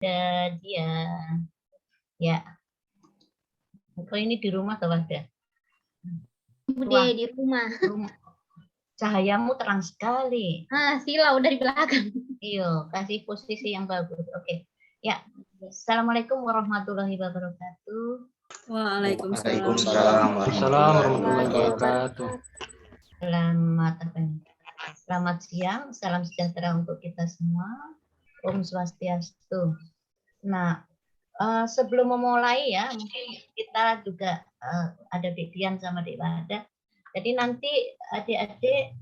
dia. Ya. Kok ini di rumah atau ada? Bude di rumah. Cahayamu terang sekali. Sila udah di belakang. Iyo, kasih posisi yang bagus. Oke. Ya. Assalamualaikum warahmatullahi wabarakatuh. Waalaikumsalam warahmatullahi wabarakatuh. Selamat siang, salam sejahtera untuk kita semua. Om Swastiastu. Nah, sebelum memulai ya, mungkin kita juga ada Dek Dian sama Dek Wada. Jadi nanti adik-adik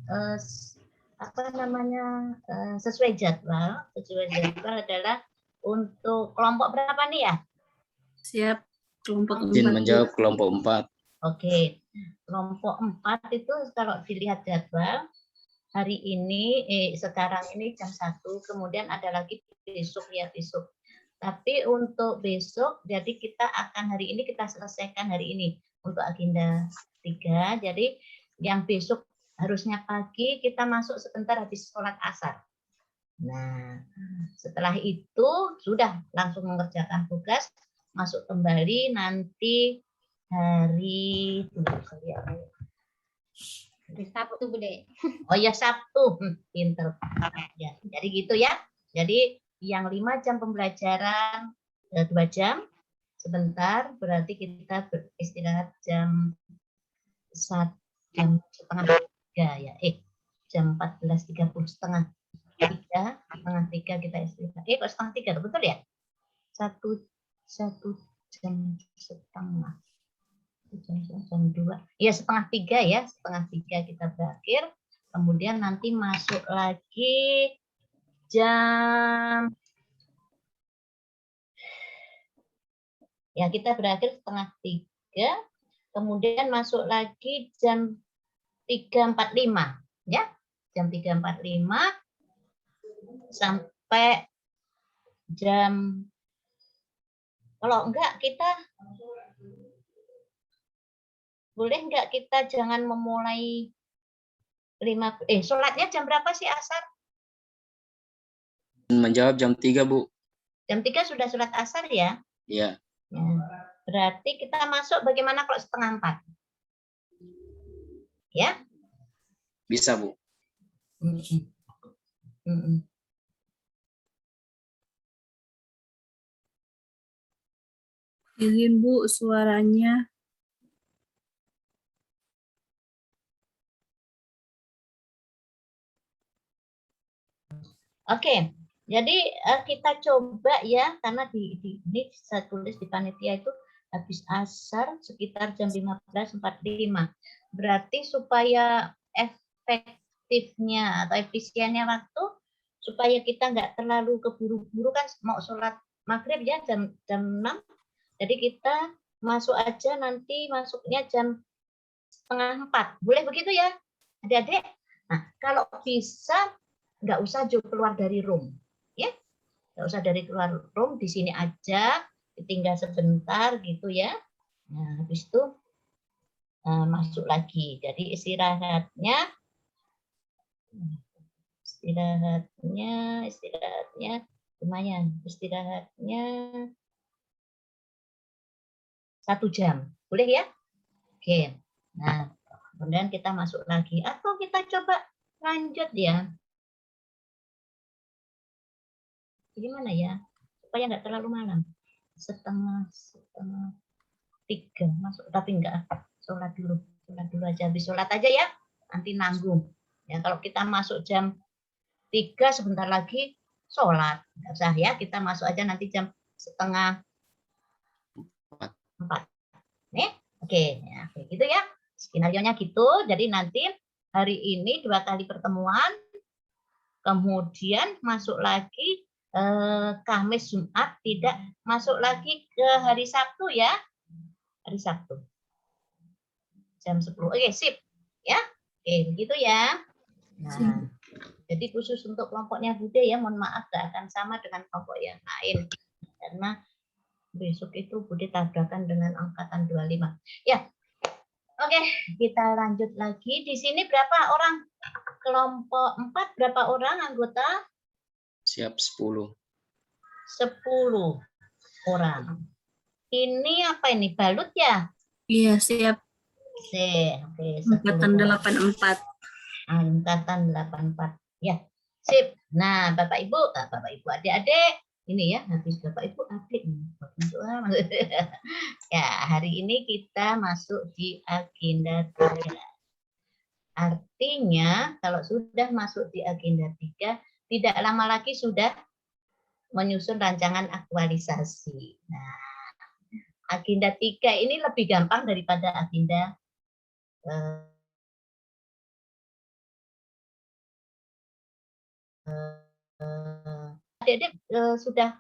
sesuai jadwal adalah untuk kelompok berapa nih ya? Siap, kelompok 4. Izin menjawab kelompok 4. Oke, kelompok 4 itu kalau dilihat jadwal hari ini, sekarang ini jam 1, kemudian ada lagi besok ya, besok. Tapi untuk besok, jadi kita akan hari ini kita selesaikan hari ini untuk agenda 3. Jadi yang besok harusnya pagi kita masuk sebentar habis sholat asar. Nah, setelah itu sudah langsung mengerjakan tugas, masuk kembali nanti hari Sabtu, Bude. Oh ya, Sabtu. Pinter. Ya, jadi gitu ya. Jadi yang 5 jam pembelajaran, 2 jam sebentar, berarti kita beristirahat jam 1:30 ya. Jam 14.30 setengah 3 kita istirahat. Kok setengah 3, betul ya? 1 jam setengah. Jam 2. Ya, setengah 3 ya. Setengah 3 kita berakhir. Kemudian nanti masuk lagi jam, ya kita berakhir setengah 3, kemudian masuk lagi jam 3.45 ya, jam 3.45 sampai jam, kalau enggak kita boleh enggak kita jangan memulai sholatnya jam berapa sih asar? Menjawab jam 3, Bu. Jam 3 sudah sholat asar ya? Iya. Ya. Berarti kita masuk bagaimana kalau setengah 4? Ya? Bisa, Bu. Izin, Bu, suaranya. Oke. Jadi kita coba ya, karena ini saya tulis di panitia itu habis asar sekitar jam 15.45. Berarti supaya efektifnya atau efisiennya waktu, supaya kita nggak terlalu keburu-buru kan mau sholat maghrib ya jam 6. Jadi kita masuk aja nanti masuknya jam 3:30. Boleh begitu ya, adik-adik? Nah, kalau bisa nggak usah keluar dari room. Ya, nggak usah dari keluar room, di sini aja, tinggal sebentar gitu ya. Nah, habis itu masuk lagi. Jadi istirahatnya lumayan. Istirahatnya 1 jam, boleh ya? Oke. Nah, kemudian kita masuk lagi atau kita coba lanjut ya. Gimana ya, supaya nggak terlalu malam, setengah 3 masuk, tapi enggak, sholat dulu aja, habis sholat aja ya, nanti nanggung ya. Kalau kita masuk jam 3 sebentar lagi sholat, nggak usah ya, kita masuk aja nanti jam 3:30 nih. Oke ya, gitu ya, skenario nya gitu. Jadi nanti hari ini 2 kali pertemuan, kemudian masuk lagi Kamis Jumat, tidak masuk lagi ke hari Sabtu ya. Hari Sabtu. Jam 10. Oke, sip. Ya. Oke, begitu ya. Nah, jadi khusus untuk kelompoknya Bude ya, mohon maaf gak akan sama dengan kelompok yang lain. Karena besok itu Bude tabrakan dengan angkatan 25. Ya. Oke, kita lanjut lagi. Di sini berapa orang? Kelompok 4 berapa orang anggota? Siap 10. 10 orang. Ini apa ini? Balut ya? Iya, siap. Oke, 10 Angkatan orang. 84. Angkatan 84. Ya, sip. Nah, Bapak Ibu, adik-adik, ini ya, habis Bapak Ibu adik. Ya, hari ini kita masuk di agenda 3. Artinya, kalau sudah masuk di agenda 3, tidak lama lagi sudah menyusun rancangan aktualisasi. Nah, agenda 3 ini lebih gampang daripada agenda adik-adik sudah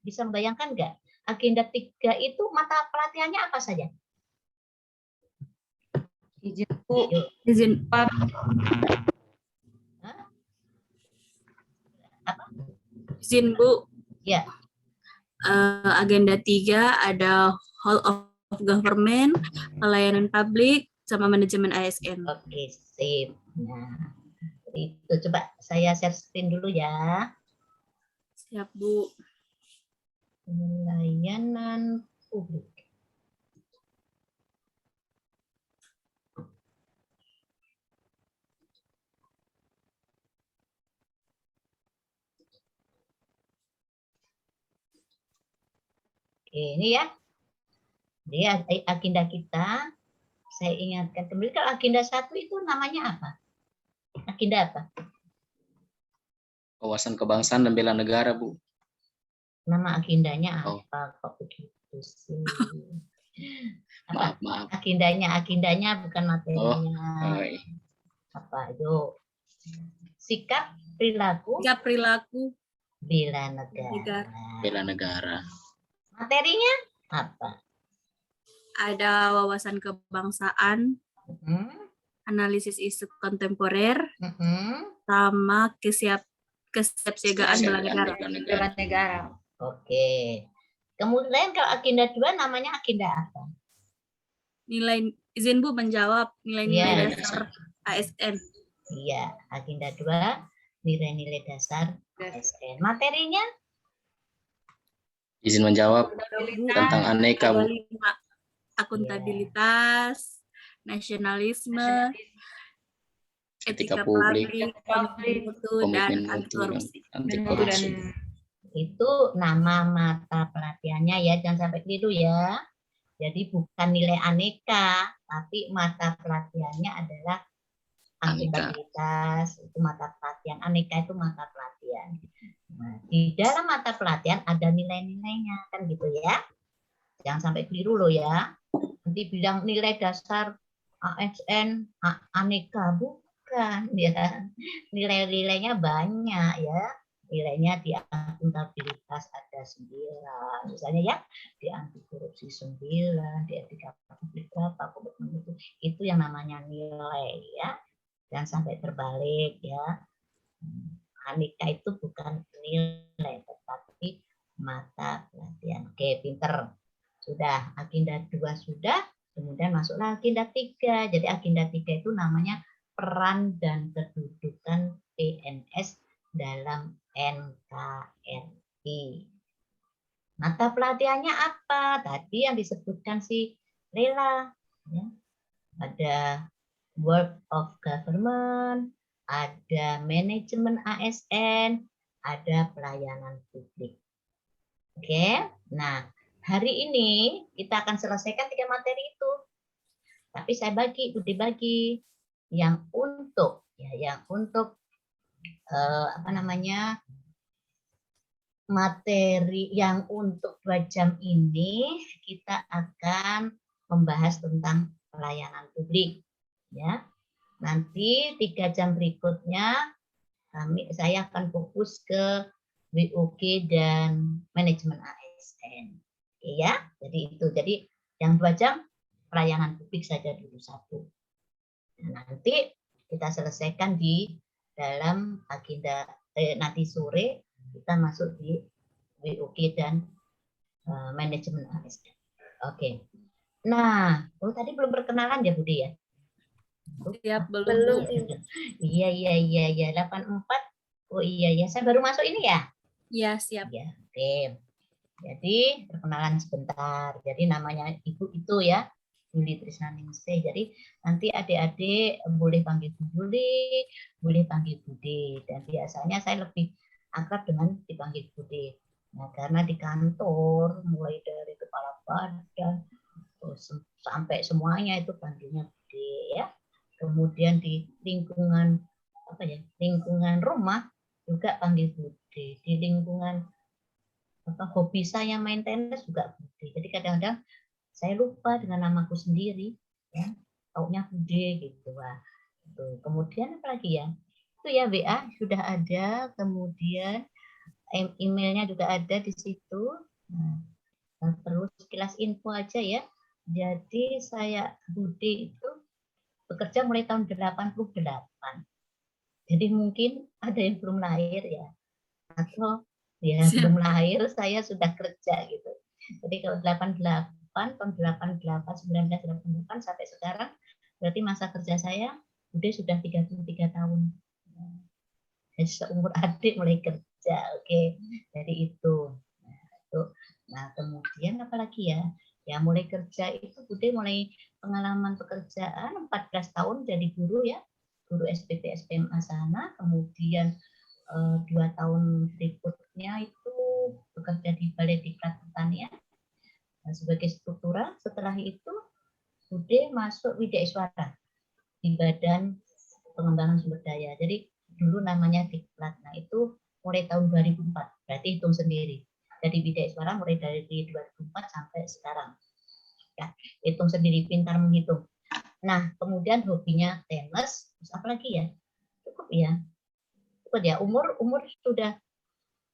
bisa membayangkan nggak? Agenda 3 itu mata pelatihannya apa saja? Izin Bu. Izin. Apa? Izin, Bu. Ya. Agenda 3 ada Whole of Government, pelayanan publik, sama manajemen ASN. Oke, sip. Nah, itu coba saya share screen dulu ya. Siap, Bu. Pelayanan publik. Oke, ini ya. Jadi agenda kita, saya ingatkan kembali, kalau agenda 1 itu namanya apa? Agenda apa? Wawasan kebangsaan dan bela negara, Bu. Nama agendanya Oh. apa? Kok begitu sih? Apa? Maaf. Agendanya bukan materinya. Hai. Apa itu? Sikap perilaku Sikap perilaku bela negara. Bela negara. Materinya apa? ada wawasan kebangsaan, analisis isu kontemporer, sama kesiapsiagaan bela negara. Bela negara. Oke. Kemudian kalau agenda 2 namanya agenda apa? Nilai, izin Bu menjawab, nilai-nilai Iya. dasar ASN. Iya, agenda 2 nilai-nilai dasar ASN. Materinya Izin menjawab tentang aneka, Bu. 25, akuntabilitas, nasionalisme, etika publik, komitmen mutu, dan Komitmen anti mutu, korupsi. anti korupsi. itu nama mata pelatihannya ya, jangan sampai keliru ya. Jadi bukan nilai aneka, tapi mata pelatihannya adalah akuntabilitas, itu mata pelatihan. Aneka itu mata pelatihan. Nah, di dalam mata pelatihan ada nilai-nilainya, kan gitu ya. Jangan sampai keliru loh ya. Nanti bilang nilai dasar ASN aneka, bukan ya. Nilai-nilainya banyak ya. Nilainya di akuntabilitas ada 9, misalnya ya, di anti korupsi 9, di etika publik berapa, komitmen itu yang namanya nilai ya. Jangan sampai terbalik ya. Aneka itu bukan nilai, tetapi mata pelatihan. Oke, pinter. Sudah, agenda 2 sudah, kemudian masuklah agenda 3. Jadi agenda 3 itu namanya peran dan kedudukan PNS dalam NKRI. Mata pelatihannya apa? Tadi yang disebutkan si Lela. Ya. Ada work of government, ada manajemen ASN, ada pelayanan publik. Oke, nah hari ini kita akan selesaikan 3 materi itu. Tapi saya dibagi yang untuk materi yang untuk 2 jam ini kita akan membahas tentang pelayanan publik. Ya, nanti 3 jam berikutnya saya akan fokus ke WOG dan manajemen ASN. Oke ya, jadi yang 2 jam pelayanan publik saja dulu satu. Nah, nanti kita selesaikan di dalam agenda nanti sore kita masuk di WOG dan manajemen ASN. Oke. Nah, tadi belum perkenalan ya Budi ya? Siap, belum. Iya 84. Oh iya ya, saya baru masuk ini ya. Iya, siap. Ya, oke. Jadi perkenalan sebentar. Jadi namanya Ibu itu ya, Juli Trisnaningsih. Jadi nanti adik-adik boleh panggil Bu Juli, boleh panggil Bude. Dan biasanya saya lebih akrab dengan dipanggil Bude. Nah, karena di kantor mulai dari kepala badan terus sampai semuanya itu panggilnya Bude ya. Kemudian di lingkungan apa ya? Lingkungan rumah juga panggil Bude. Di lingkungan hobi saya main tenis juga Bude. Jadi kadang-kadang saya lupa dengan namaku sendiri, ya, taunya Bude gitu. Wah, gitu. Kemudian apa lagi ya? Itu ya WA sudah ada, kemudian emailnya juga ada di situ. Nah, perlu sekilas info aja ya. Jadi saya Bude itu bekerja mulai tahun 88. Jadi mungkin ada yang belum lahir ya, atau ya belum lahir saya sudah kerja gitu. Jadi kalau 88 tahun 88 1988 sampai sekarang berarti masa kerja saya udah sudah 33 tahun. Jadi seumur adik mulai kerja. Oke. Dari itu. Nah, kemudian apalagi ya? Ya mulai kerja itu Bude mulai pengalaman pekerjaan 14 tahun jadi guru ya. Guru SPP SMA sana, kemudian 2 tahun berikutnya itu bekerja di Balai Diklat Pertanian sebagai struktural. Setelah itu Bude masuk Widya Iswara di Badan Pengembangan Sumber Daya. Jadi dulu namanya Diklat. Nah itu mulai tahun 2004. Berarti hitung sendiri. Jadi Widya Iswara mulai dari 2004 sampai sekarang. Ya, hitung sendiri, pintar menghitung. Nah kemudian hobinya tenis. Terus apa lagi ya? Cukup ya. Ya umur sudah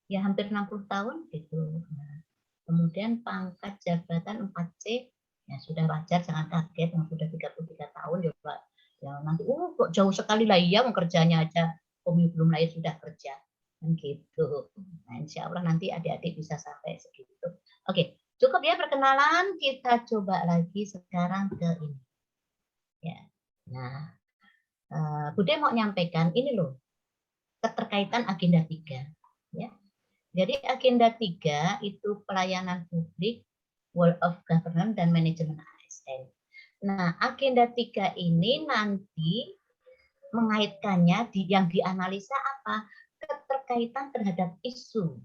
ya hampir 60 tahun gitu. Nah, kemudian pangkat jabatan 4C ya sudah wajar, jangan kaget yang sudah 33 tahun ya Pak. Ya nanti kok jauh sekali lah ya kerjanya aja belum lahir sudah kerja kan gitu. Nah, insya Allah nanti adik-adik bisa sampai segitu. Oke, cukup ya perkenalan, kita coba lagi sekarang ke ini. Ya. Nah, Bude mau nyampaikan ini loh. Keterkaitan agenda 3 ya. Jadi agenda 3 itu pelayanan publik, World of Governance dan manajemen ASN. Nah, agenda 3 ini nanti mengaitkannya yang dianalisa apa? Keterkaitan terhadap isu.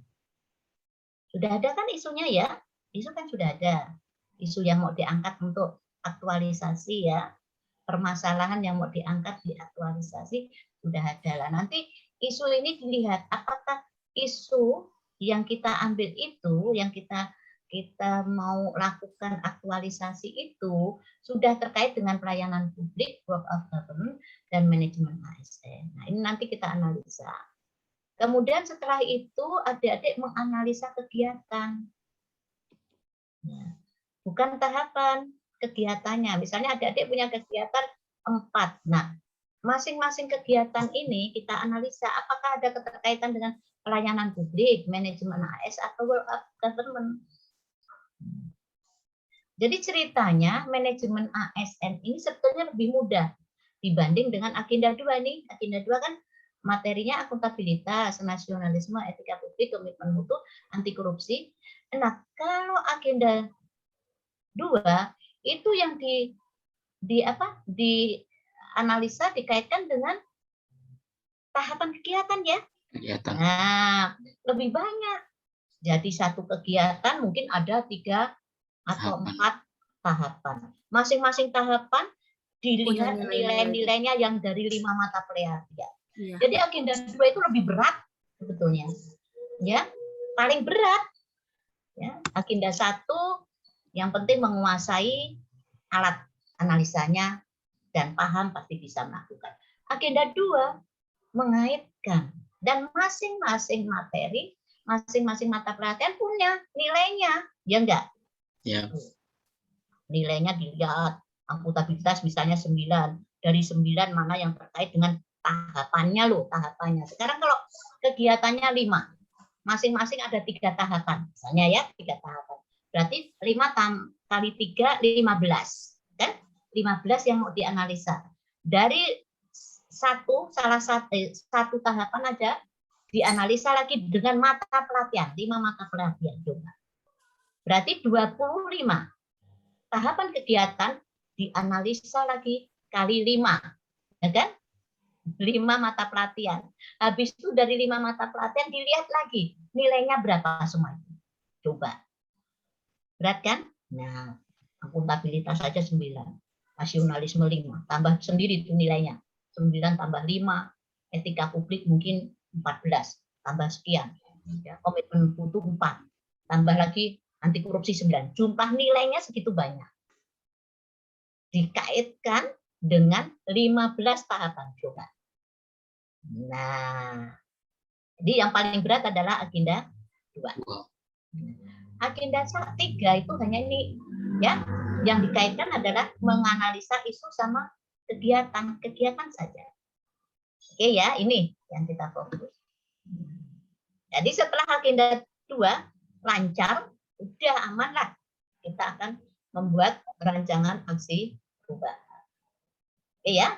Sudah ada kan isunya ya? Isu kan sudah ada. Isu yang mau diangkat untuk aktualisasi ya. Permasalahan yang mau diangkat diaktualisasi sudah ada lah. Nanti isu ini dilihat apakah isu yang kita ambil itu, yang kita mau lakukan aktualisasi itu sudah terkait dengan pelayanan publik, work of government, dan manajemen ASN. Nah ini nanti kita analisa. Kemudian setelah itu adik-adik menganalisa kegiatan. Nah, bukan tahapan, kegiatannya. Misalnya adik-adik punya kegiatan 4. Nah, masing-masing kegiatan ini kita analisa apakah ada keterkaitan dengan pelayanan publik, manajemen AS atau work of government. Jadi ceritanya manajemen ASN ini sebetulnya lebih mudah dibanding dengan agenda 2 nih. Agenda 2 kan materinya akuntabilitas, nasionalisme, etika publik, komitmen mutu, anti korupsi. Nah, kalau agenda 2 itu yang dianalisa dikaitkan dengan tahapan kegiatan ya. Kegiatan. Nah, lebih banyak. Jadi satu kegiatan mungkin ada 3 atau 4 tahapan. Masing-masing tahapan dilihat nilai-nilainya yang dari 5 mata pelajaran. Ya. Jadi agenda 2 itu lebih berat sebetulnya. Ya, paling berat. Ya, agenda 1 yang penting menguasai alat analisanya dan paham pasti bisa melakukan. Agenda 2 mengaitkan dan masing-masing materi, masing-masing mata pelajaran punya nilainya, ya enggak? Ya. Nilainya dilihat, akuntabilitas misalnya 9, dari 9 mana yang terkait dengan tahapannya loh, tahapannya. Sekarang kalau kegiatannya 5, masing-masing ada 3 tahapan, misalnya ya 3 tahapan. Berarti 5 kali 3, 15. Kan? 15 yang mau dianalisa. Dari satu tahapan ada dianalisa lagi dengan mata pelatihan, 5 mata pelatihan coba. Berarti 25 tahapan kegiatan dianalisa lagi kali 5, ya kan? 5 mata pelatihan. Habis itu dari 5 mata pelatihan dilihat lagi nilainya berapa semua itu. Coba. Berat kan? Nah, akuntabilitas saja 9. Nasionalisme 5. Tambah sendiri itu nilainya. 9 tambah 5. Etika publik mungkin 14. Tambah sekian. Ya, komitmen mutu 4. Tambah lagi anti korupsi 9. Jumlah nilainya segitu banyak. Dikaitkan dengan 15 tahapan. Coba. Nah, jadi yang paling berat adalah agenda 2. Agenda 3 itu hanya ini, ya, yang dikaitkan adalah menganalisa isu sama kegiatan saja. Oke ya, ini yang kita fokus. Jadi setelah agenda 2 lancar, udah aman lah. Kita akan membuat rancangan aksi perubahan. Oke ya.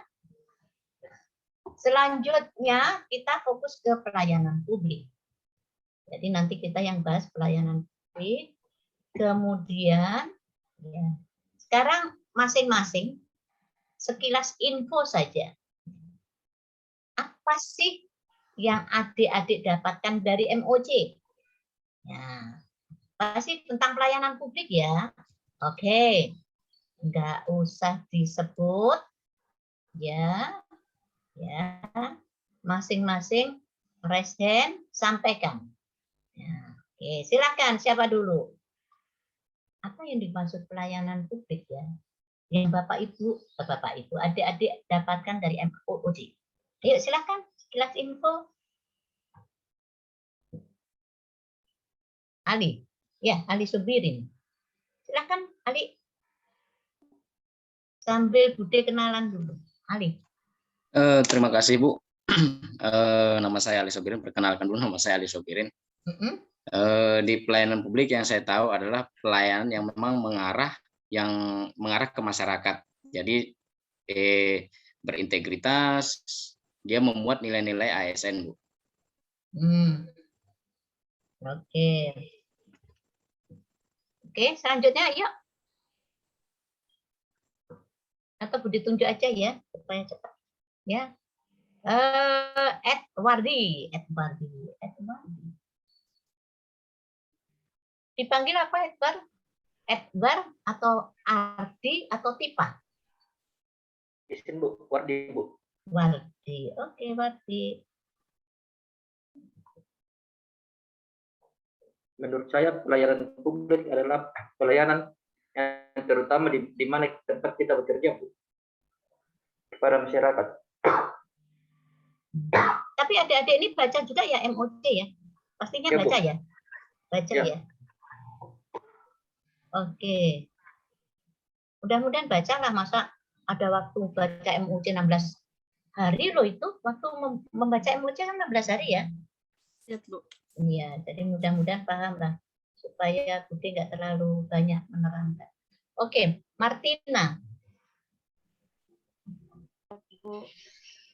Selanjutnya kita fokus ke pelayanan publik. Jadi nanti kita yang bahas pelayanan publik. Kemudian, ya, sekarang masing-masing sekilas info saja. Apa sih yang adik-adik dapatkan dari MOC? Ya, pasti tentang pelayanan publik ya. Oke, nggak usah disebut, ya. Ya, masing-masing raise hand, sampaikan. Ya, oke, silakan siapa dulu? Apa yang dimaksud pelayanan publik ya? Yang Bapak Ibu, adik-adik dapatkan dari MOC. Ayo silakan, sekilas info. Ali, ya Ali Subirin. Silakan Ali. Sambil Bude kenalan dulu. Ali. Terima kasih Bu. Nama saya Ali Sobirin. Perkenalkan dulu, nama saya Ali Sobirin. Di pelayanan publik yang saya tahu adalah pelayanan yang memang mengarah ke masyarakat. Jadi berintegritas, dia memuat nilai-nilai ASN Bu. Oke, selanjutnya yuk. Atau Budi tunjuk aja ya supaya cepat. Ya, Edwardi. Dipanggil apa Edward? Edward atau Ardi atau Tipa? Isin Bu, Wardi Bu. Wardi, oke Wardi. Menurut saya pelayanan publik adalah pelayanan yang terutama di mana tempat kita bekerja Bu, kepada masyarakat. Tapi adik-adik ini baca juga ya MOC ya? Pastinya ya, baca Bu. Ya? Baca ya? Oke. Mudah-mudahan bacalah, masa ada waktu baca MOC 16 hari loh itu. Waktu membaca MOC kan 16 hari ya? Siap, Bu. Iya, jadi mudah-mudahan paham lah. Supaya Budi nggak terlalu banyak menerangkan. Oke, Martina.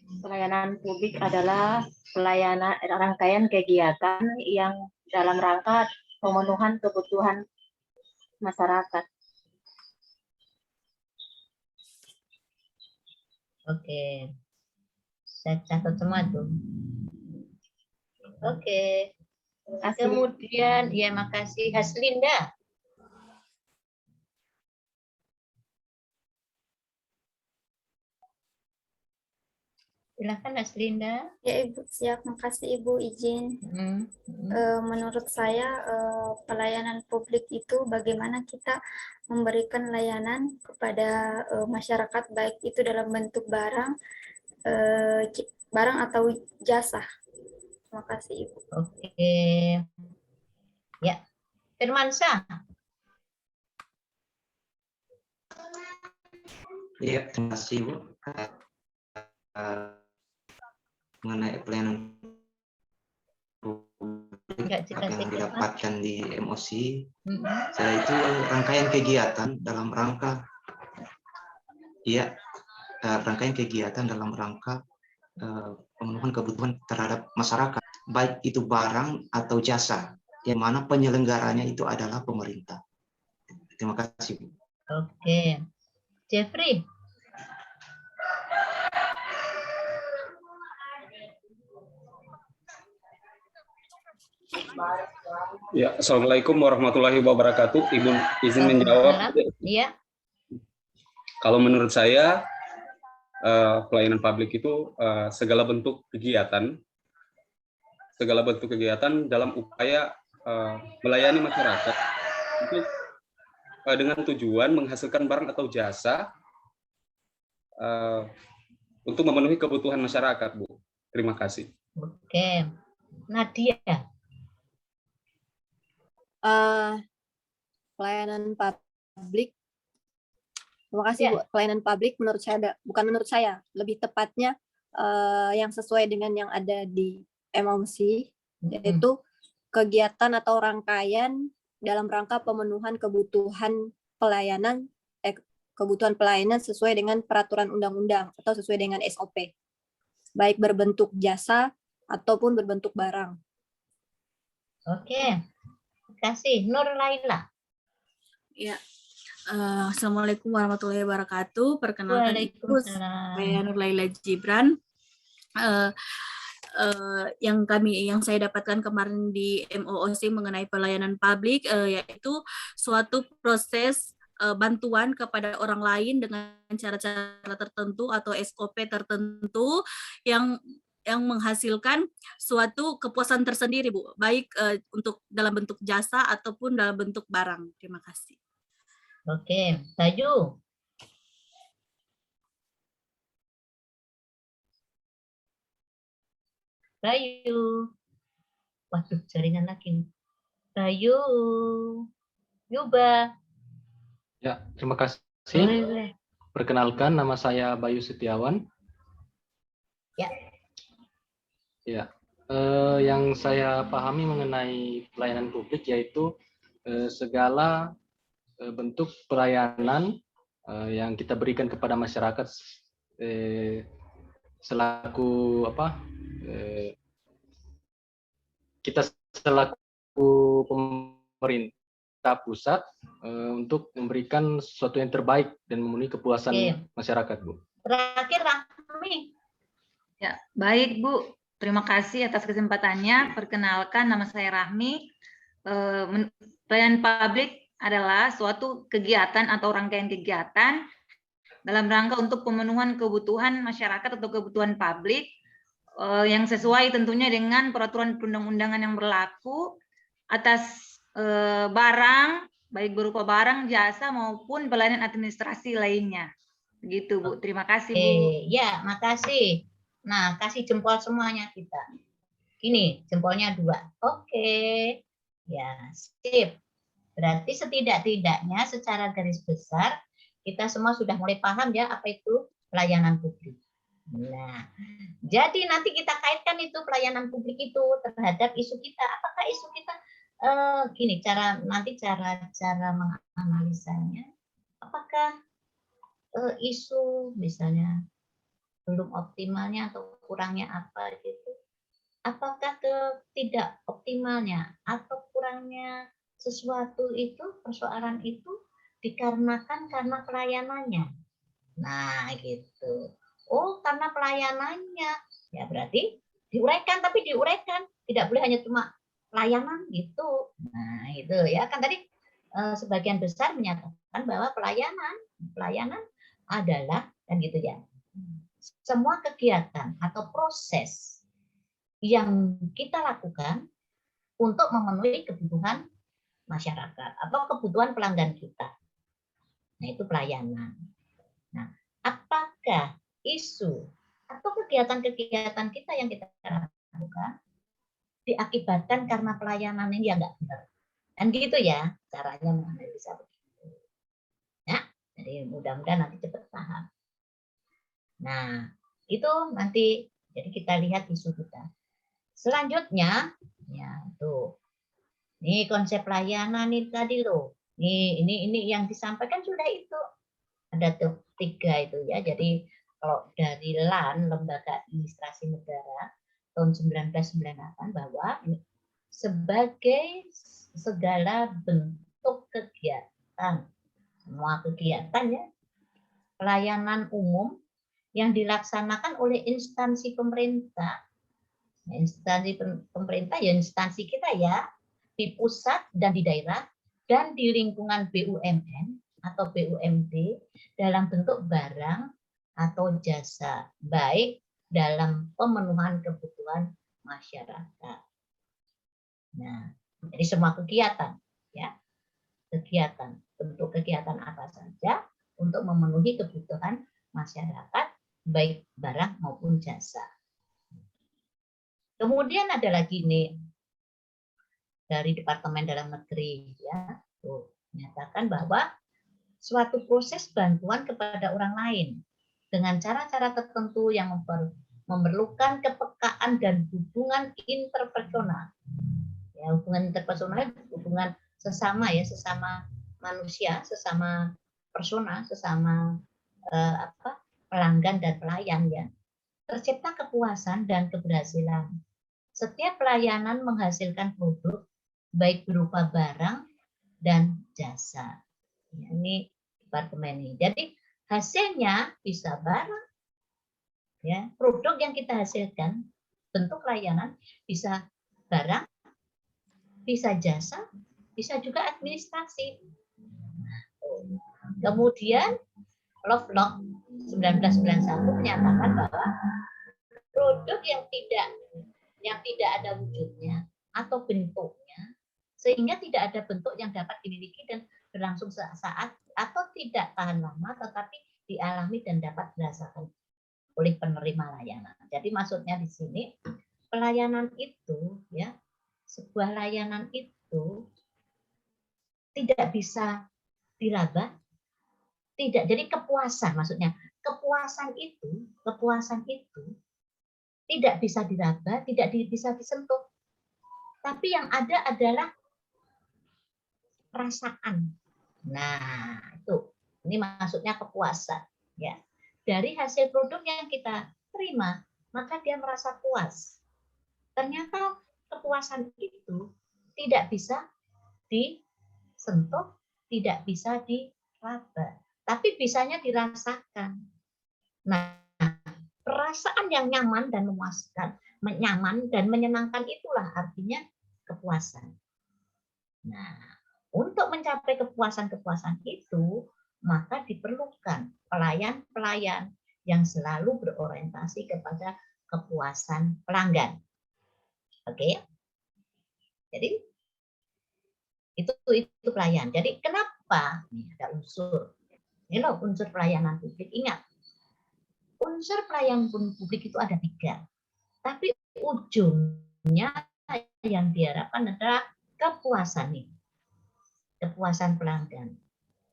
Pelayanan publik adalah pelayanan rangkaian kegiatan yang dalam rangka pemenuhan kebutuhan masyarakat. Oke, saya catat semua tuh. Oke. Kemudian, ya makasih Haslinda. Silakan Haslinda. Ya Ibu, siap. Makasih Ibu izin. Menurut saya pelayanan publik itu bagaimana kita memberikan layanan kepada masyarakat, baik itu dalam bentuk barang atau jasa. Terima kasih Ibu. Oke. Ya, Firmansyah. Ya, terima kasih Bu. Mengenai pelayanan publik yang didapatkan di MOC, saya itu rangkaian kegiatan dalam rangka, rangkaian kegiatan dalam rangka pemenuhan kebutuhan terhadap masyarakat. baik itu barang atau jasa, yang mana penyelenggaranya itu adalah pemerintah. Terima kasih, Bu. Oke, Jeffrey. Ya, Assalamualaikum warahmatullahi wabarakatuh. Ibu izin menjawab. Iya. Kalau menurut saya pelayanan publik itu segala bentuk kegiatan dalam upaya melayani masyarakat itu dengan tujuan menghasilkan barang atau jasa untuk memenuhi kebutuhan masyarakat, Bu. Terima kasih. Oke, Nadia. Pelayanan publik. Terima kasih, Bu. Pelayanan publik menurut saya, bukan menurut saya, lebih tepatnya yang sesuai dengan yang ada di MOC, yaitu kegiatan atau rangkaian dalam rangka pemenuhan kebutuhan pelayanan sesuai dengan peraturan undang-undang atau sesuai dengan SOP, baik berbentuk jasa ataupun berbentuk barang. Oke, terima kasih. Nur Laila. Ya, Assalamualaikum warahmatullahi wabarakatuh. Perkenalkan, Ibu, saya Nur Laila Gibran. Yang saya dapatkan kemarin di MOOC mengenai pelayanan publik, yaitu suatu proses bantuan kepada orang lain dengan cara-cara tertentu atau SOP tertentu yang menghasilkan suatu kepuasan tersendiri, Bu, baik untuk dalam bentuk jasa ataupun dalam bentuk barang. Terima kasih. Oke, Bayu. Bayu. Waduh, jaringan lagi. Bayu. Yuba. Ya, terima kasih. Perkenalkan, nama saya Bayu Setiawan. Ya. Ya, yang saya pahami mengenai pelayanan publik yaitu segala bentuk pelayanan yang kita berikan kepada masyarakat selaku kita selaku pemerintah pusat untuk memberikan sesuatu yang terbaik dan memenuhi kepuasan masyarakat, Bu. Terakhir, Rahmi. Ya, baik, Bu. Terima kasih atas kesempatannya. Perkenalkan, nama saya Rahmi. Pelayanan publik adalah suatu kegiatan atau rangkaian kegiatan dalam rangka untuk pemenuhan kebutuhan masyarakat atau kebutuhan publik yang sesuai tentunya dengan peraturan perundang-undangan yang berlaku atas barang, baik berupa barang, jasa, maupun pelayanan administrasi lainnya. Begitu, Bu. Terima kasih, Bu. Ya, makasih. Nah, kasih jempol semuanya kita. Gini, jempolnya 2. Oke. Ya, sip. Berarti setidak-tidaknya secara garis besar, kita semua sudah mulai paham ya apa itu pelayanan publik. Nah, jadi nanti kita kaitkan itu pelayanan publik itu terhadap isu kita. Apakah isu kita gini, cara menganalisanya, apakah isu misalnya belum optimalnya atau kurangnya apa gitu, apakah tidak optimalnya atau kurangnya sesuatu itu, persoalan itu dikarenakan karena pelayanannya. Nah gitu. Oh, karena pelayanannya, ya berarti diuraikan, tapi diuraikan tidak boleh hanya cuma pelayanan gitu. Nah itu ya kan tadi sebagian besar menyatakan bahwa pelayanan adalah kan gitu ya, semua kegiatan atau proses yang kita lakukan untuk memenuhi kebutuhan masyarakat atau kebutuhan pelanggan kita. Nah itu pelayanan. Nah apakah isu atau kegiatan-kegiatan kita yang kita lakukan diakibatkan karena pelayanan ini ya nggak benar, kan gitu ya caranya menganalisa begitu ya. Jadi mudah-mudahan nanti cepat paham. Nah itu nanti jadi kita lihat isu kita selanjutnya ya. Tuh ini konsep pelayanan ini tadi loh, ini yang disampaikan sudah itu ada tuh 3 itu ya. Jadi kalau dari LAN, lembaga administrasi negara, tahun 1998 bahwa sebagai segala bentuk kegiatan, semua kegiatan ya, pelayanan umum yang dilaksanakan oleh instansi pemerintah. Instansi pemerintah ya instansi kita ya, di pusat dan di daerah dan di lingkungan BUMN atau BUMD dalam bentuk barang atau jasa, baik dalam pemenuhan kebutuhan masyarakat. Nah, jadi semua kegiatan ya, kegiatan, bentuk kegiatan apa saja untuk memenuhi kebutuhan masyarakat, baik barang maupun jasa. Kemudian ada lagi nih dari Departemen Dalam Negeri ya, menyatakan bahwa suatu proses bantuan kepada orang lain dengan cara-cara tertentu yang memerlukan kepekaan dan hubungan interpersonal. Ya, hubungan interpersonal, hubungan sesama ya, sesama manusia, sesama persona, sesama pelanggan dan pelayan ya. Tercipta kepuasan dan keberhasilan. Setiap pelayanan menghasilkan produk baik berupa barang dan jasa. Ya, ini departemen ini. Jadi hasilnya bisa barang, ya, produk yang kita hasilkan, bentuk layanan bisa barang, bisa jasa, bisa juga administrasi. Kemudian Lovelock 1991 menyatakan bahwa produk yang tidak ada wujudnya atau bentuknya, sehingga tidak ada bentuk yang dapat dimiliki dan berlangsung sesaat atau tidak tahan lama, tetapi dialami dan dapat dirasakan oleh penerima layanan. Jadi maksudnya di sini pelayanan itu ya, sebuah layanan itu tidak bisa diraba, tidak. Jadi kepuasan, maksudnya kepuasan itu tidak bisa diraba, tidak bisa disentuh. Tapi yang ada adalah perasaan. Nah, itu. Ini maksudnya kepuasan, ya. Dari hasil produk yang kita terima, maka dia merasa puas. Ternyata kepuasan itu tidak bisa disentuh, tidak bisa diraba, tapi bisanya dirasakan. Nah, perasaan yang nyaman dan memuaskan, nyaman dan menyenangkan itulah artinya kepuasan. Nah, untuk mencapai kepuasan-kepuasan itu, maka diperlukan pelayan-pelayan yang selalu berorientasi kepada kepuasan pelanggan. Oke? Jadi itu pelayan. Jadi kenapa? Ini ada unsur. Ini loh unsur pelayanan publik. Ingat, unsur pelayanan publik itu ada 3. Tapi ujungnya yang diharapkan adalah kepuasan nih. Kepuasan pelanggan.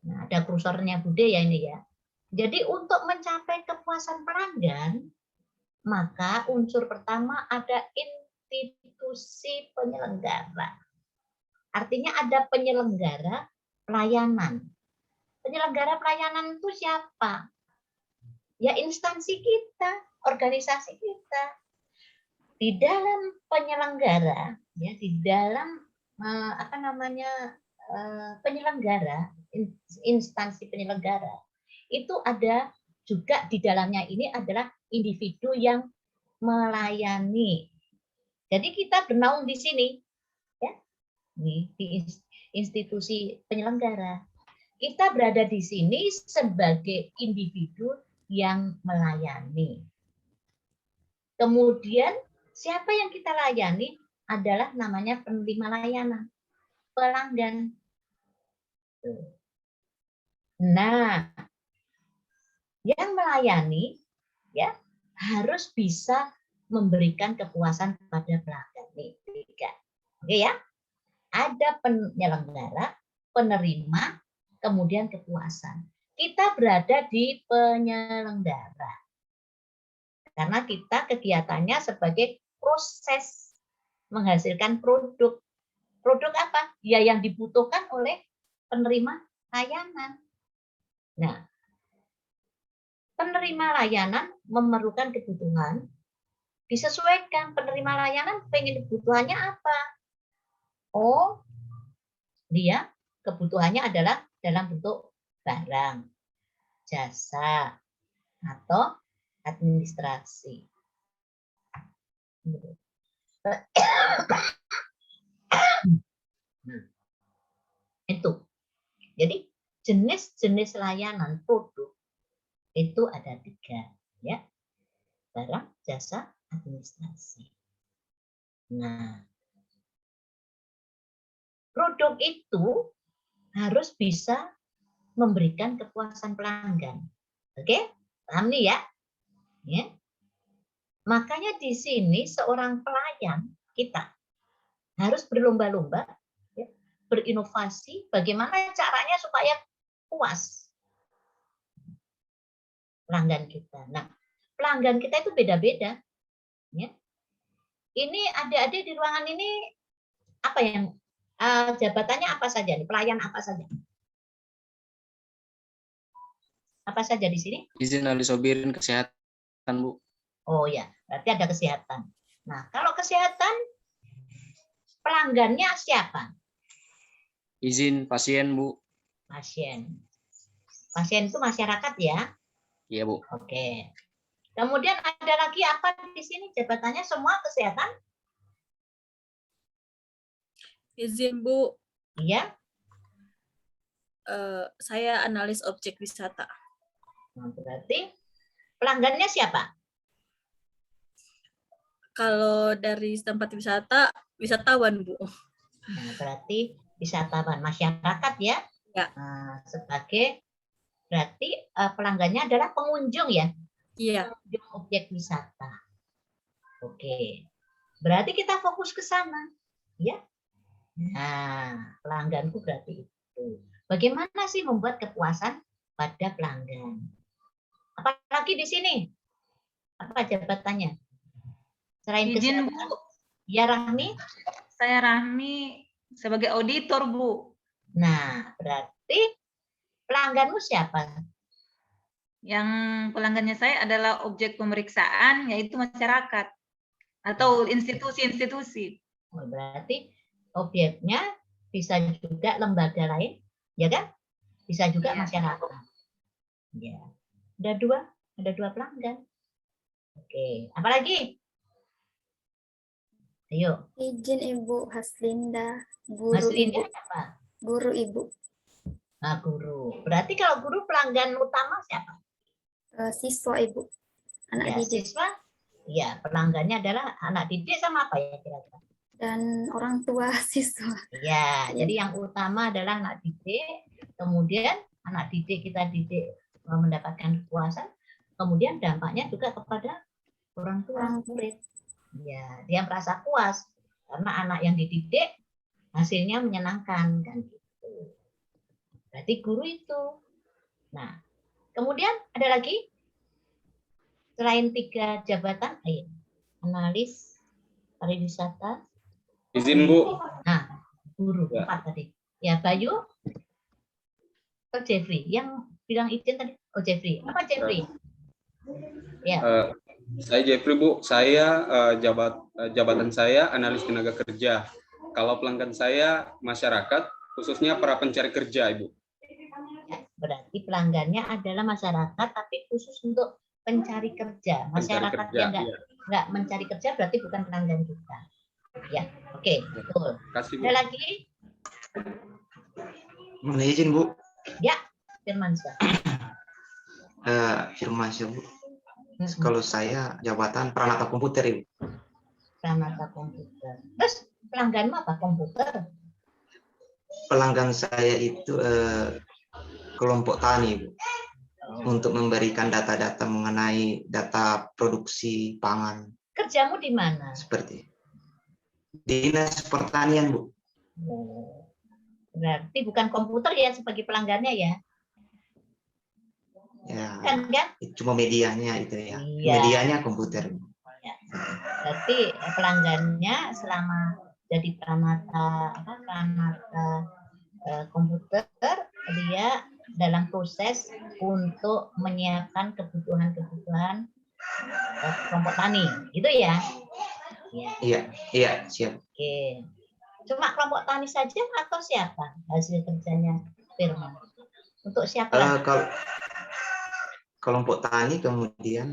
Nah, ada kursornya Bude ya ini ya. Jadi untuk mencapai kepuasan pelanggan, maka unsur pertama ada institusi penyelenggara. Artinya ada penyelenggara pelayanan. Penyelenggara pelayanan itu siapa? Ya instansi kita, organisasi kita. Di dalam penyelenggara, ya di dalam penyelenggara, instansi penyelenggara, itu ada juga di dalamnya ini adalah individu yang melayani. Jadi kita bernaung di sini, ya, di institusi penyelenggara. Kita berada di sini sebagai individu yang melayani. Kemudian siapa yang kita layani adalah namanya penerima layanan, pelanggan. Nah, yang melayani ya harus bisa memberikan kepuasan kepada pelanggan. Nih, 3. Oke ya? Ada penyelenggara, penerima, kemudian kepuasan. Kita berada di penyelenggara. Karena kita kegiatannya sebagai proses menghasilkan produk. Produk apa? Ya yang dibutuhkan oleh penerima layanan. Nah, penerima layanan memerlukan kebutuhan disesuaikan penerima layanan pengen kebutuhannya apa. Oh, dia kebutuhannya adalah dalam bentuk barang, jasa, atau administrasi. Itu. Jadi jenis-jenis layanan produk itu ada 3, ya. Barang, jasa, administrasi. Nah, produk itu harus bisa memberikan kepuasan pelanggan. Oke? Paham nih ya? Ya. Makanya di sini seorang pelayan kita harus berlomba-lomba, ya, berinovasi bagaimana caranya supaya puas pelanggan kita. Nah, pelanggan kita itu beda-beda. Ya. Ini adik-adik di ruangan ini apa yang jabatannya apa saja nih? Pelayan apa saja? Apa saja di sini? Izin ahli sobirin kesehatan, Bu. Oh ya, berarti ada kesehatan. Nah, kalau kesehatan, pelanggannya siapa? Izin pasien, Bu. Pasien. Pasien itu masyarakat ya? Iya, Bu. Oke. Kemudian ada lagi apa di sini jabatannya semua kesehatan? Izin, Bu. Iya. Saya analis objek wisata. Nah, berarti pelanggannya siapa? Kalau dari tempat wisata, wisatawan, Bu. Nah, berarti wisatawan masyarakat ya? Ya. Nah, sebagai berarti pelanggannya adalah pengunjung ya? Iya. Pengunjung objek wisata. Oke. Berarti kita fokus ke sana, ya? Nah, pelangganku berarti itu. Bagaimana sih membuat kepuasan pada pelanggan? Apalagi di sini? Apa jabatannya? Selain Izin, kesehatan. Bu. Ya, Rahmi? Saya Rahmi sebagai auditor, Bu. Nah, berarti pelangganmu siapa? Yang pelanggannya saya adalah objek pemeriksaan, yaitu masyarakat atau institusi-institusi. Oh, berarti objeknya bisa juga lembaga lain, ya kan? Bisa juga masyarakat. Ya, ada dua pelanggan. Oke, apalagi? Ayo. Izin Ibu Haslinda, guru Haslinda Ibu. siapa? Guru Ibu. Nah, guru. Berarti kalau guru pelanggan utama siapa? Siswa Ibu. Anak Ya, didik. siswa. Ya, pelanggannya adalah anak didik sama apa ya kira-kira? Dan orang tua siswa. Ya, jadi yang utama adalah anak didik, kemudian anak didik kita didik mendapatkan kepuasan, kemudian dampaknya juga kepada orang tua murid. Ya, dia merasa puas karena anak yang dididik hasilnya menyenangkan kan gitu. Berarti guru itu. Nah, kemudian ada lagi selain 3 jabatan, ayo, analis pariwisata. Izin, Bu. Nah, guru 4 tadi. Ya, Bayu. Oh, Jeffrey. Yang bilang izin tadi. Oh, Jeffrey. Apa Jeffrey? Ya. Saya Jeffrey, Bu. Saya jabatan saya analis tenaga kerja. Kalau pelanggan saya masyarakat, khususnya para pencari kerja, Ibu. Ya, berarti pelanggannya adalah masyarakat, tapi khusus untuk pencari kerja. Masyarakat yang nggak mencari kerja berarti bukan pelanggan kita. Ya, oke, betul. Kasih, Bu. Ada lagi? Mohon izin, Bu. Ya, Firmansyah. Firmansyah, Bu. Kalau saya jabatan peranata komputer, Ibu. Peranata komputer. Terus pelangganmu apa? Komputer? Pelanggan saya itu kelompok tani, Bu. Untuk memberikan data-data mengenai data produksi pangan. Kerjamu di mana? Seperti Dinas Pertanian, Bu. Oh, berarti bukan komputer ya sebagai pelanggannya ya? Ya, Kan? cuma medianya itu ya. Iya. Medianya komputer. Ya. Berarti pelanggannya selama jadi peranata komputer, dia dalam proses untuk menyiapkan kebutuhan-kebutuhan kelompok tani, gitu ya? Iya, siap. Oke. Cuma kelompok tani saja atau siapa hasil kerjanya Firman? Untuk siapa? Kalau kelompok tani, kemudian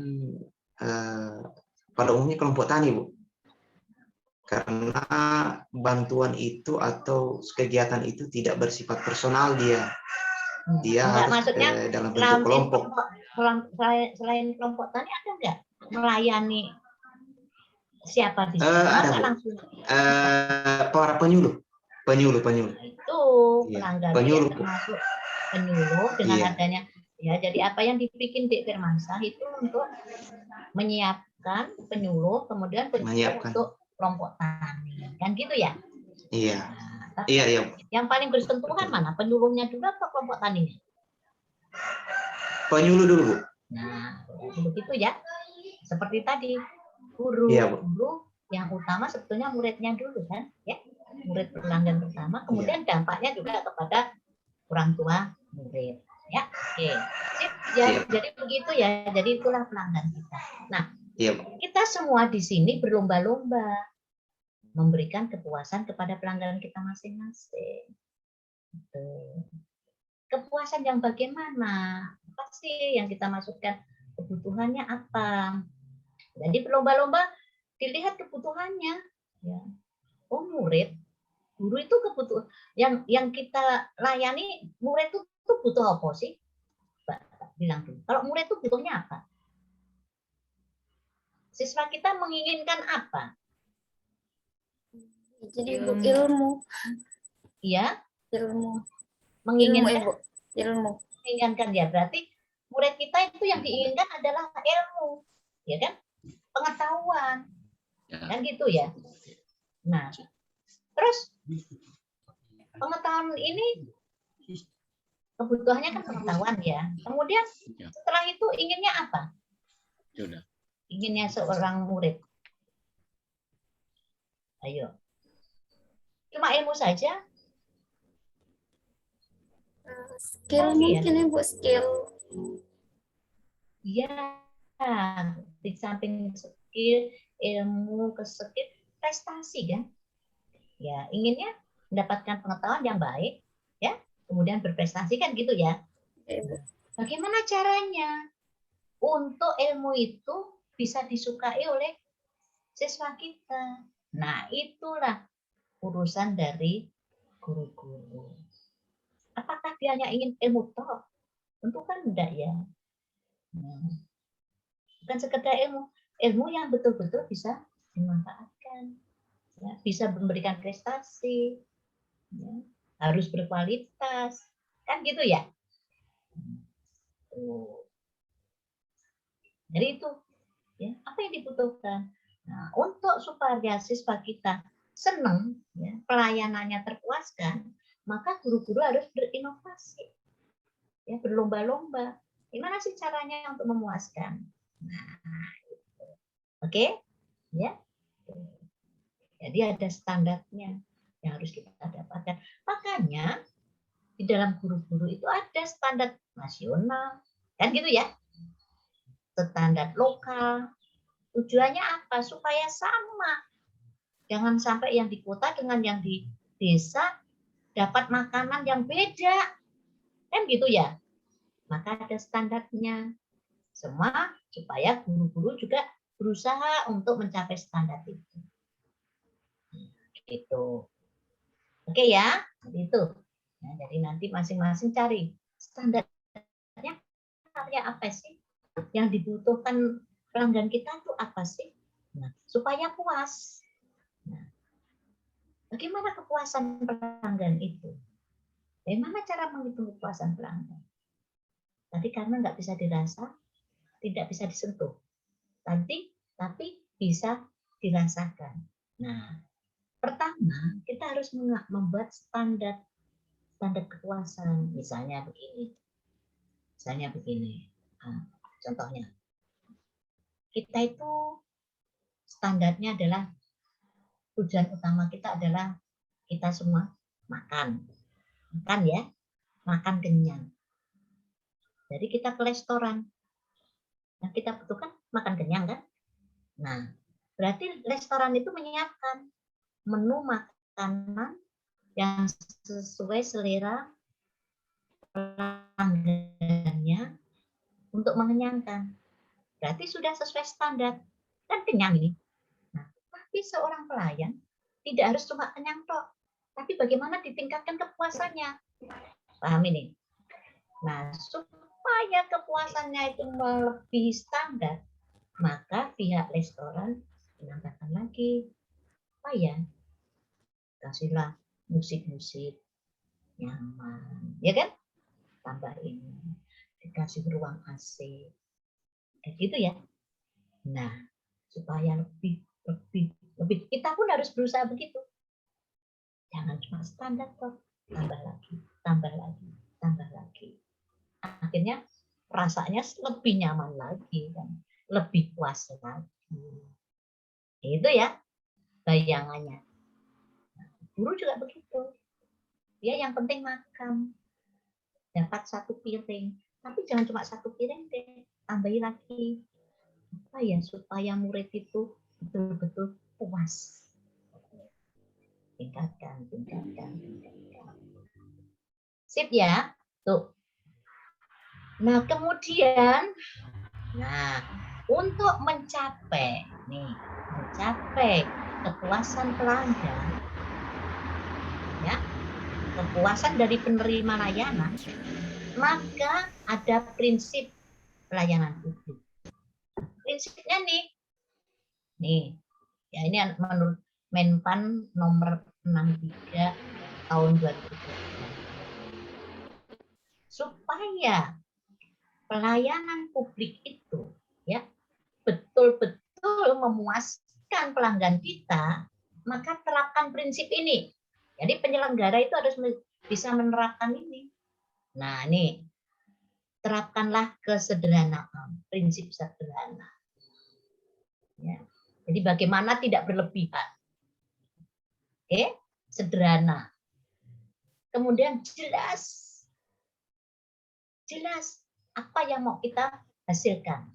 pada umumnya kelompok tani, Bu. Karena bantuan itu atau kegiatan itu tidak bersifat personal dia. Dia harus maksudnya dalam bentuk kelompok. Selain kelompok tani ada nggak melayani siapa di sini? Ada, Bu. Langsung Para penyuluh. Itu pelanggan penyuluh, ya, termasuk penyuluh dengan adanya ya. Jadi apa yang dibikin Dek Firmansyah itu untuk menyiapkan penyuluh, kemudian untuk kelompok tani, kan gitu ya? Iya. Nah, iya. Yang paling bersentuhan mana? Penyuluhnya dulu atau kelompok taninya? Penyuluh dulu, Bu. Nah, begitu ya. Seperti tadi, guru yang utama sebetulnya muridnya dulu kan, ya. Murid pelanggan pertama, kemudian dampaknya juga kepada orang tua murid. Ya, oke. Sip, ya, jadi begitu ya. Jadi itulah pelanggan kita. Nah, kita semua di sini berlomba-lomba memberikan kepuasan kepada pelanggan kita masing-masing. Kepuasan yang bagaimana? Apa sih yang kita masukkan? Kebutuhannya apa? Jadi berlomba-lomba dilihat kebutuhannya. Ya. Oh, murid, guru itu kebutuhan yang kita layani, murid itu butuh apa sih? Bilang dulu. Kalau murid itu butuhnya apa? Siswa kita menginginkan apa? Jadi ilmu. Iya. Ilmu. Menginginkan ilmu. Menginginkan ya, berarti murid kita itu yang diinginkan adalah ilmu, ya kan? Pengetahuan, kan gitu ya. Nah, terus pengetahuan ini kebutuhannya kan pengetahuan ya. Kemudian setelah itu inginnya apa? Inginnya seorang murid. Ayo. Cuma ilmu saja? Skill mungkin ya, Bu, skill. Ya, di samping skill, ilmu, kesekit, prestasi kan? Ya, inginnya mendapatkan pengetahuan yang baik, ya, kemudian berprestasi kan gitu ya. Bagaimana caranya untuk ilmu itu bisa disukai oleh siswa kita? Nah, itulah urusan dari guru-guru. Apakah dia hanya ingin ilmu toh? Tentu kan enggak ya. Bukan sekedar ilmu yang betul-betul bisa dimanfaatkan, ya, bisa memberikan prestasi, ya, harus berkualitas, kan gitu ya. Jadi itu, ya, apa yang dibutuhkan. Nah, untuk supaya siswa kita senang, ya, pelayanannya terpuaskan, maka guru-guru harus berinovasi, ya, berlomba-lomba. Gimana sih caranya untuk memuaskan? Nah, oke, ya. Jadi ada standarnya yang harus kita dapatkan. Makanya di dalam guru-guru itu ada standar nasional, kan gitu ya. Standar lokal. Tujuannya apa? Supaya sama. Jangan sampai yang di kota dengan yang di desa dapat makanan yang beda. Kan gitu ya. Maka ada standarnya. Semua supaya guru-guru juga berusaha untuk mencapai standar itu. Gitu. Oke ya, itu. Nah, jadi nanti masing-masing cari standarnya apa sih? Yang dibutuhkan pelanggan kita itu apa sih? Nah, supaya puas. Nah, bagaimana kepuasan pelanggan itu? Bagaimana cara menghitung kepuasan pelanggan? Tadi karena nggak bisa dirasa, tidak bisa disentuh. Tapi bisa dirasakan. Nah, pertama kita harus membuat standar kepuasan. Misalnya begini. Nah, contohnya, kita itu standarnya adalah tujuan utama kita adalah kita semua makan ya, makan kenyang. Jadi kita ke restoran. Nah, kita butuhkan makan kenyang kan? Nah, berarti restoran itu menyiapkan menu makanan yang sesuai selera pelanggannya untuk mengenyangkan. Berarti sudah sesuai standar, kan kenyang ini. Nah, tapi seorang pelayan tidak harus cuma kenyang tok, tapi bagaimana ditingkatkan kepuasannya. Paham ini? Nah, supaya kepuasannya itu melebihi standar, maka pihak restoran menambahkan lagi, ya, kasihlah musik-musik nyaman, ya kan? Tambahin, dikasih ruang AC, kayak gitu ya. Nah, supaya lebih, kita pun harus berusaha begitu. Jangan cuma standar kok, tambah lagi, tambah lagi, tambah lagi. Akhirnya rasanya lebih nyaman lagi kan, lebih puas lagi. Itu ya bayangannya. Guru juga begitu. Dia yang penting makan, dapat 1 piring, tapi jangan cuma 1 piring deh, tambahin lagi. Apa ya, supaya murid itu betul-betul puas. Tingkatkan. Sip ya, tuh. Nah, kemudian, untuk mencapai kepuasan pelanggan, ya, kepuasan dari penerima layanan, maka ada prinsip pelayanan publik. Prinsipnya nih, ya ini menurut Menpan nomor 63 tahun 2020. Supaya pelayanan publik itu ya betul-betul memuaskan pelanggan kita, maka terapkan prinsip ini. Jadi penyelenggara itu harus bisa menerapkan ini. Nah, nih, terapkanlah kesederhanaan, prinsip sederhana. Ya. Jadi bagaimana tidak berlebihan. Oke, sederhana. Kemudian jelas apa yang mau kita hasilkan.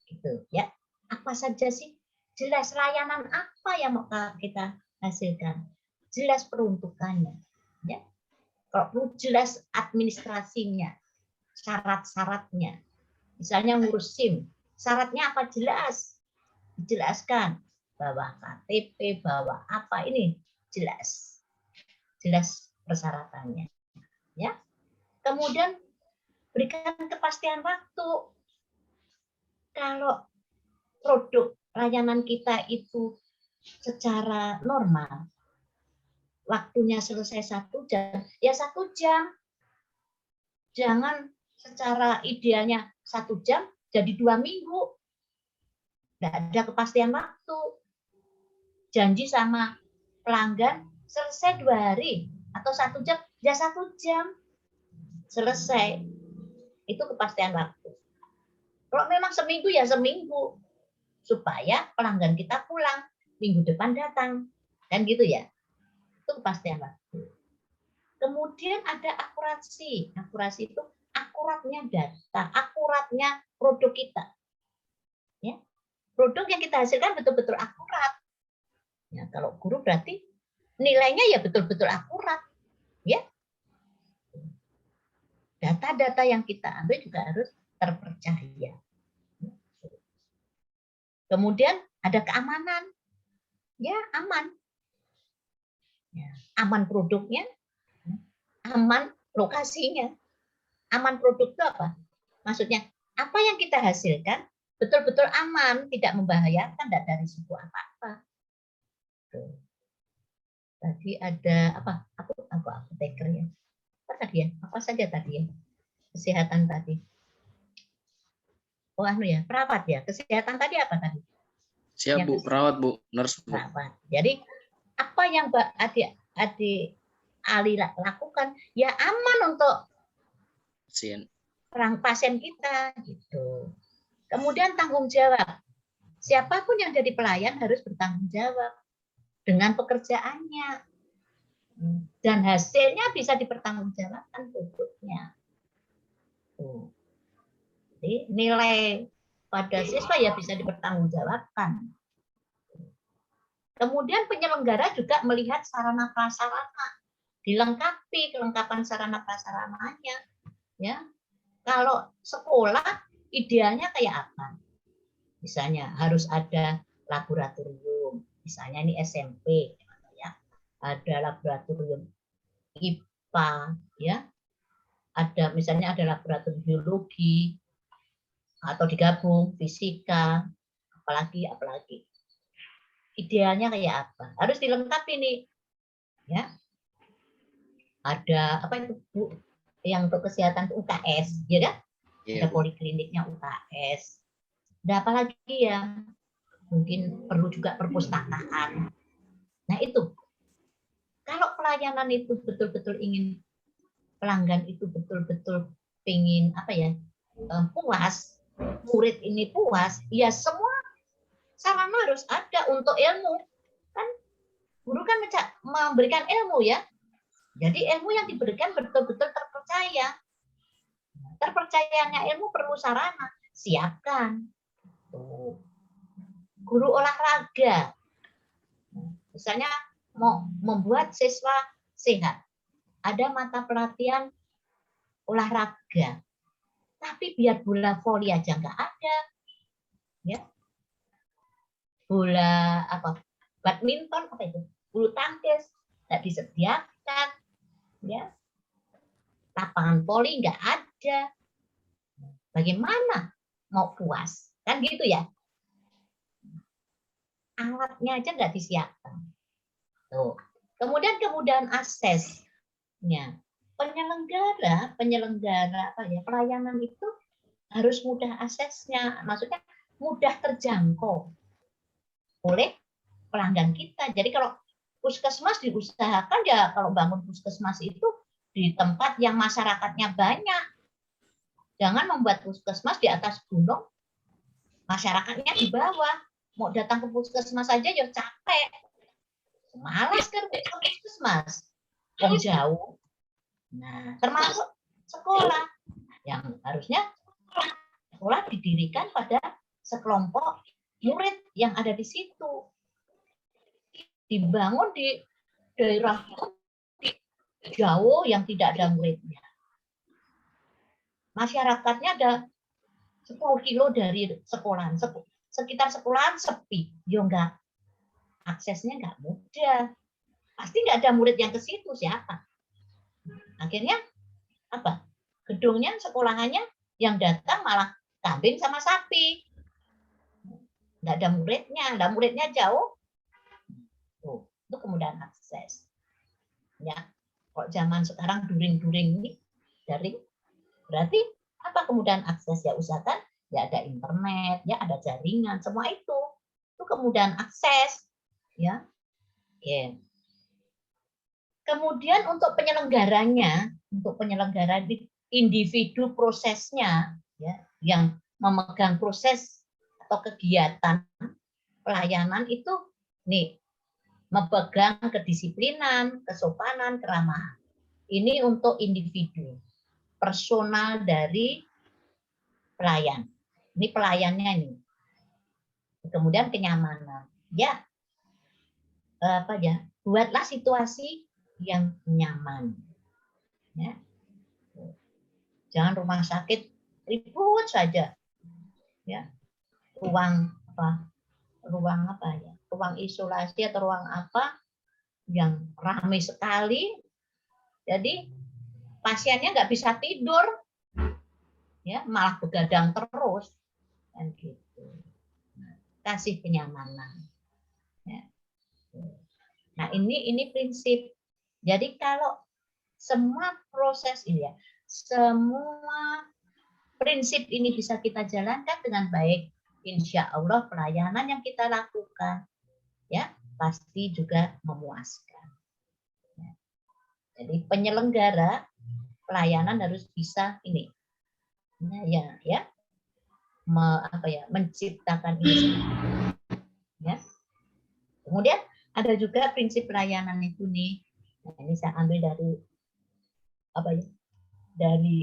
Gitu ya. Apa saja sih? Jelas layanan apa yang mau kita hasilkan. Jelas peruntukannya, ya. Kalau perlu jelas administrasinya, syarat-syaratnya. Misalnya ngurus SIM, syaratnya apa jelas? Dijelaskan, bawa KTP, bawa apa ini jelas. Jelas persyaratannya, ya. Kemudian berikan kepastian waktu. Kalau produk layanan kita itu secara normal, waktunya selesai 1 jam, ya 1 jam. Jangan secara idealnya 1 jam jadi 2 minggu. Tidak ada kepastian waktu. Janji sama pelanggan selesai 2 hari atau 1 jam, ya 1 jam. Selesai. Itu kepastian waktu. Kalau memang seminggu ya seminggu. Supaya pelanggan kita pulang. Minggu depan datang. Kan gitu ya. Itu kepastian waktu. Kemudian ada akurasi. Akurasi itu akuratnya data, akuratnya produk kita. Ya. Produk yang kita hasilkan betul-betul akurat. Ya, kalau guru berarti nilainya ya betul-betul akurat. Ya. Data-data yang kita ambil juga harus terpercaya. Kemudian ada keamanan. Ya, aman. Ya, aman produknya, aman lokasinya. Aman produk itu apa? Maksudnya, apa yang kita hasilkan betul-betul aman, tidak membahayakan, tidak dari risiko apa-apa. Tadi ada apa apoteker ya. Apa tadi ya? Apa saja tadi ya? Kesehatan tadi. Oh ya, perawat ya. Kesehatan tadi apa tadi? Siap Bu, perawat Bu, nurse Bu. Perawat. Jadi apa yang adik Ali lakukan ya aman untuk pasien kita gitu. Kemudian tanggung jawab. Siapapun yang jadi pelayan harus bertanggung jawab dengan pekerjaannya. Dan hasilnya bisa dipertanggungjawabkan produknya. Jadi nilai pada siswa ya bisa dipertanggungjawabkan. Kemudian penyelenggara juga melihat sarana prasarana, dilengkapi kelengkapan sarana prasarananya. Ya, kalau sekolah idealnya kayak apa? Misalnya harus ada laboratorium, misalnya ini SMP, ya, ada laboratorium IPA, ya, ada misalnya ada laboratorium biologi atau digabung fisika, apalagi. Idealnya kayak apa? Harus dilengkapi nih, ya. Ada apa itu Bu? Yang untuk kesehatan UKS, ya kan? Ada polikliniknya UKS. Ada apa lagi ya? Mungkin perlu juga perpustakaan. Nah itu, kalau pelayanan itu betul-betul ingin pelanggan itu betul-betul ingin apa ya, puas, murid ini puas, ya semua sarana harus ada untuk ilmu. Kan guru kan memberikan ilmu ya. Jadi ilmu yang diberikan betul-betul terpercaya. Terpercayanya ilmu perlu sarana, siapkan. Tuh. Guru olahraga, misalnya mau membuat siswa sehat, ada mata pelatihan olahraga, tapi biar bola voli aja nggak ada, ya. Bola apa? Badminton apa itu? Bulu tangkis nggak disediakan, ya. Lapangan voli nggak ada. Bagaimana mau puas? Kan gitu ya. Alatnya aja nggak disiapkan. Tuh. Kemudian kemudahan aksesnya. Penyelenggara apa ya, pelayanan itu harus mudah aksesnya, maksudnya mudah terjangkau oleh pelanggan kita. Jadi kalau puskesmas diusahakan ya, kalau bangun puskesmas itu di tempat yang masyarakatnya banyak. Jangan membuat puskesmas di atas gunung, masyarakatnya di bawah. Mau datang ke puskesmas saja ya capek. Malas kan ke puskesmas. Yang jauh. Nah, termasuk sekolah. Yang harusnya sekolah didirikan pada sekelompok murid yang ada di situ. Dibangun di daerah jauh yang tidak ada muridnya. Masyarakatnya ada 10 kilo dari sekolahan. Sekitar sekolahan sepi, ya enggak, aksesnya enggak mudah, pasti enggak ada murid yang ke situ, siapa? Akhirnya apa? Gedungnya, sekolahannya yang datang malah kambing sama sapi, enggak ada muridnya jauh. Tuh, itu kemudahan akses. Ya, kok zaman sekarang during ini daring, berarti apa kemudahan akses? Ya usahakan ya ada internet, ya ada jaringan, semua itu kemudahan akses, ya. Yeah. Kemudian untuk penyelenggaranya, individu prosesnya, ya, yang memegang proses atau kegiatan pelayanan itu nih, memegang kedisiplinan, kesopanan, keramahan. Ini untuk individu, personal dari pelayan. Ini pelayannya ini. Kemudian kenyamanan. Ya, apa ya? Buatlah situasi yang nyaman. Ya. Jangan rumah sakit ribut saja. Ya. Ruang apa ya? Ruang isolasi atau ruang apa yang ramai sekali. Jadi pasiennya nggak bisa tidur. Ya, malah begadang terus, kan gitu. Kasih kenyamanan. Ya. Nah ini prinsip. Jadi kalau semua proses ini ya, semua prinsip ini bisa kita jalankan dengan baik, insya Allah pelayanan yang kita lakukan ya pasti juga memuaskan. Ya. Jadi penyelenggara pelayanan harus bisa ini. Ya, menciptakan ini. Ya. Kemudian ada juga prinsip pelayanan itu nih. Nah, ini saya ambil dari dari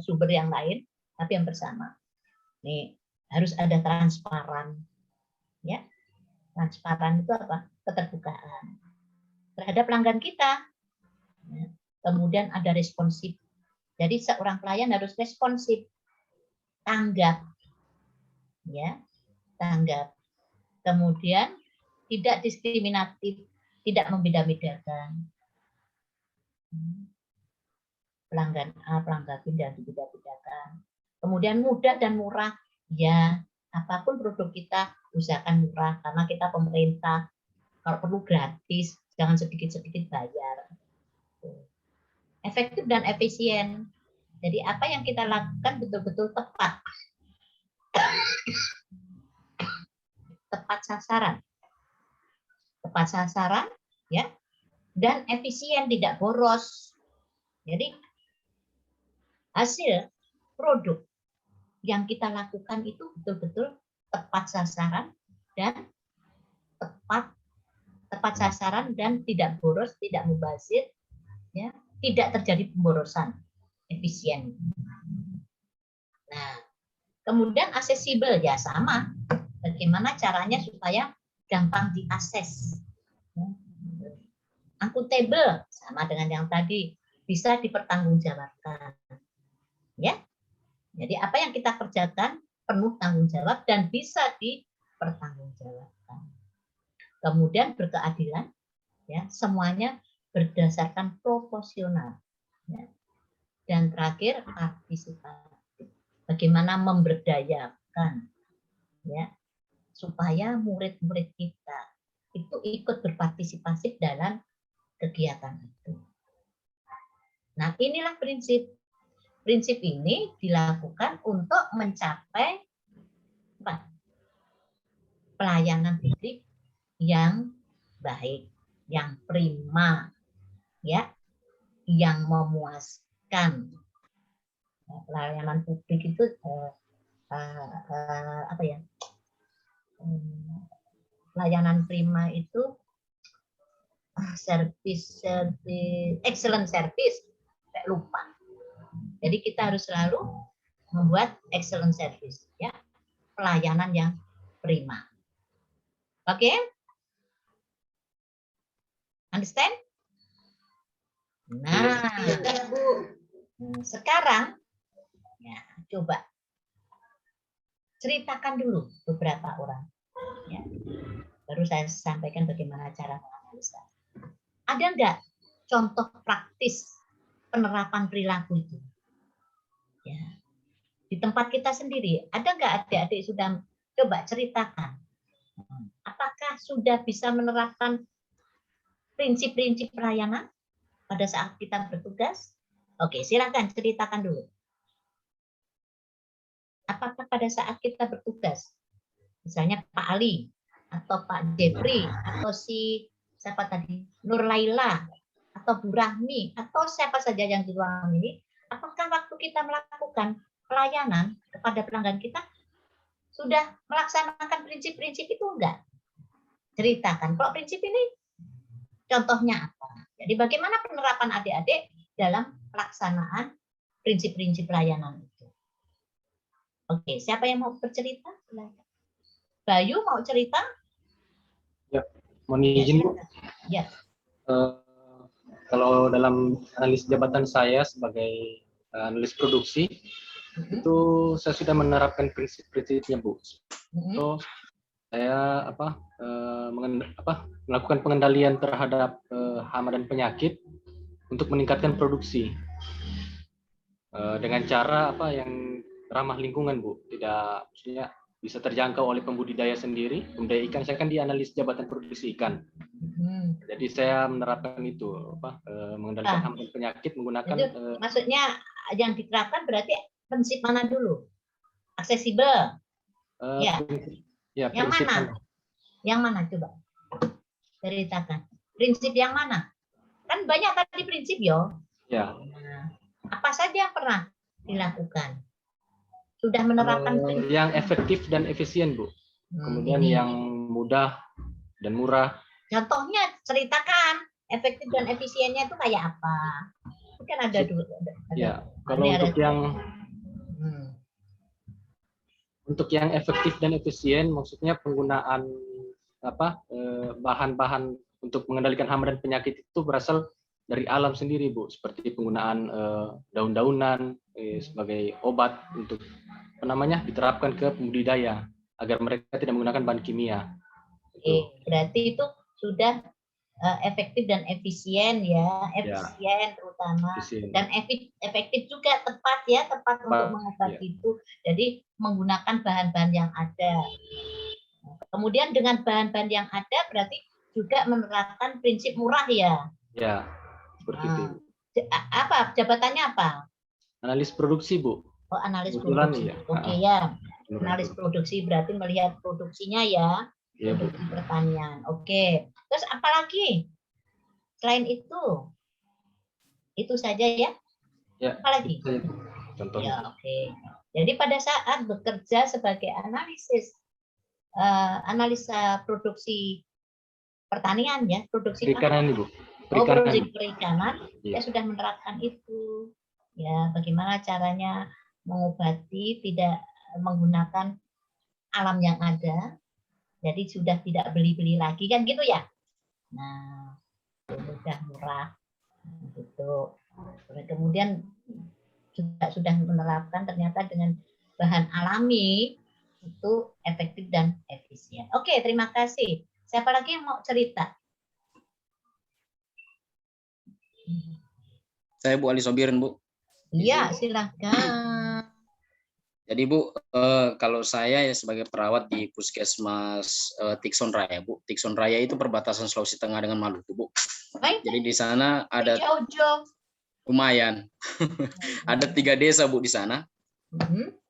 sumber yang lain, tapi yang bersama. Nih, harus ada transparan. Ya. Transparan itu apa? Keterbukaan terhadap pelanggan kita. Ya. Kemudian ada responsif. Jadi seorang pelayan harus responsif, tanggap, ya, tanggap. Kemudian tidak diskriminatif, tidak membeda-bedakan. Pelanggan A, pelanggan B dan tidak-bedakan. Kemudian mudah dan murah, ya, apapun produk kita usahakan murah karena kita pemerintah. Kalau perlu gratis, jangan sedikit-sedikit bayar. Efektif dan efisien. Jadi apa yang kita lakukan betul-betul tepat. Tepat sasaran. Tepat sasaran, ya. Dan efisien, tidak boros. Jadi hasil produk yang kita lakukan itu betul-betul tepat sasaran dan tepat sasaran dan tidak boros, tidak mubazir, ya. Tidak terjadi pemborosan, efisien. Nah, kemudian aksesibel, ya sama. Bagaimana caranya supaya gampang diakses. Akuntabel, sama dengan yang tadi, bisa dipertanggungjawabkan. Ya. Jadi apa yang kita kerjakan penuh tanggung jawab dan bisa dipertanggungjawabkan. Kemudian berkeadilan, ya, semuanya berdasarkan proporsional, ya. Dan terakhir partisipatif, bagaimana memberdayakan, ya, supaya murid-murid kita itu ikut berpartisipasi dalam kegiatan itu. Nah, inilah prinsip. Prinsip ini dilakukan untuk mencapai apa? Pelayanan publik yang baik, yang prima, ya, yang memuaskan. Pelayanan publik itu apa ya? Pelayanan prima itu excellent service. Saya lupa. Jadi kita harus selalu membuat excellent service, ya, pelayanan yang prima. Oke? Understand? Nah, sekarang ya, coba ceritakan dulu beberapa orang. Ya. Baru saya sampaikan bagaimana cara menganalisa. Ada enggak contoh praktis penerapan perilaku itu? Ya. Di tempat kita sendiri, ada enggak adik-adik sudah coba ceritakan? Apakah sudah bisa menerapkan prinsip-prinsip pelayanan pada saat kita bertugas? Oke, silakan ceritakan dulu. Apakah pada saat kita bertugas, misalnya Pak Ali atau Pak Jeffrey atau siapa tadi, Nur Laila atau Bu Rahmi atau siapa saja yang di ruangan ini, apakah waktu kita melakukan pelayanan kepada pelanggan kita sudah melaksanakan prinsip-prinsip itu enggak? Ceritakan. Kalau prinsip ini contohnya apa? Jadi bagaimana penerapan adik-adik dalam pelaksanaan prinsip-prinsip pelayanan itu? Oke, siapa yang mau bercerita? Bayu mau cerita? Ya, mohon izin, Bu. Ya. Kalau dalam analis jabatan saya sebagai analis produksi, itu saya sudah menerapkan prinsip-prinsipnya, Bu. So, saya melakukan pengendalian terhadap hama dan penyakit untuk meningkatkan produksi dengan cara yang ramah lingkungan, Bu. Tidak, maksudnya bisa terjangkau oleh pembudidaya sendiri. Pembudidaya ikan, saya kan di analis jabatan produksi ikan. Jadi saya menerapkan itu, mengendalikan hama dan penyakit menggunakan. Itu, maksudnya yang diterapkan berarti prinsip mana dulu? Aksesibel. Ya. Ya, yang mana? Yang mana coba? Ceritakan. Prinsip yang mana? Kan banyak tadi prinsip, yo. Ya. Nah, apa saja yang pernah dilakukan? Sudah menerapkan yang efektif dan efisien, Bu. Kemudian yang mudah dan murah. Contohnya ceritakan efektif dan efisiennya itu kayak apa? Mungkin ada dulu. Ya, kalau untuk yang Untuk yang efektif dan efisien, maksudnya penggunaan bahan-bahan untuk mengendalikan hama dan penyakit itu berasal dari alam sendiri, Bu, seperti penggunaan daun-daunan sebagai obat untuk diterapkan ke pembudidaya agar mereka tidak menggunakan bahan kimia. Berarti itu sudah efektif dan efisien ya, efisien terutama, dan efektif juga, tepat untuk mengobati itu. Jadi menggunakan bahan-bahan yang ada. Kemudian dengan bahan-bahan yang ada berarti juga menerapkan prinsip murah ya. Ya, seperti itu. Apa jabatannya apa? Analis produksi, Bu. Oh, analis produksi. Oke ya. Analis produksi berarti melihat produksinya ya. Produksi pertanian. Oke. Terus apa lagi? Selain itu? Itu saja ya? Ya. Apa lagi? Contohnya. Ya, oke. Jadi pada saat bekerja sebagai analisa produksi pertanian ya, produksi perikanan, Ibu. Produksi perikanan, ya sudah menerapkan itu. Ya, bagaimana caranya mengobati tidak menggunakan alam yang ada. Jadi sudah tidak beli-beli lagi kan gitu ya. Nah, sudah murah gitu. Kemudian sudah menerapkan ternyata dengan bahan alami itu efektif dan efisien. Oke, terima kasih. Siapa lagi yang mau cerita? Saya Bu Ali Sobirin, Bu. Iya, silakan. Jadi Bu, kalau saya ya sebagai perawat di Puskesmas Tikson Raya, Bu. Tikson Raya itu perbatasan Sulawesi Tengah dengan Maluku, Bu. Jadi di sana ada lumayan. Ada 3 desa, Bu, di sana.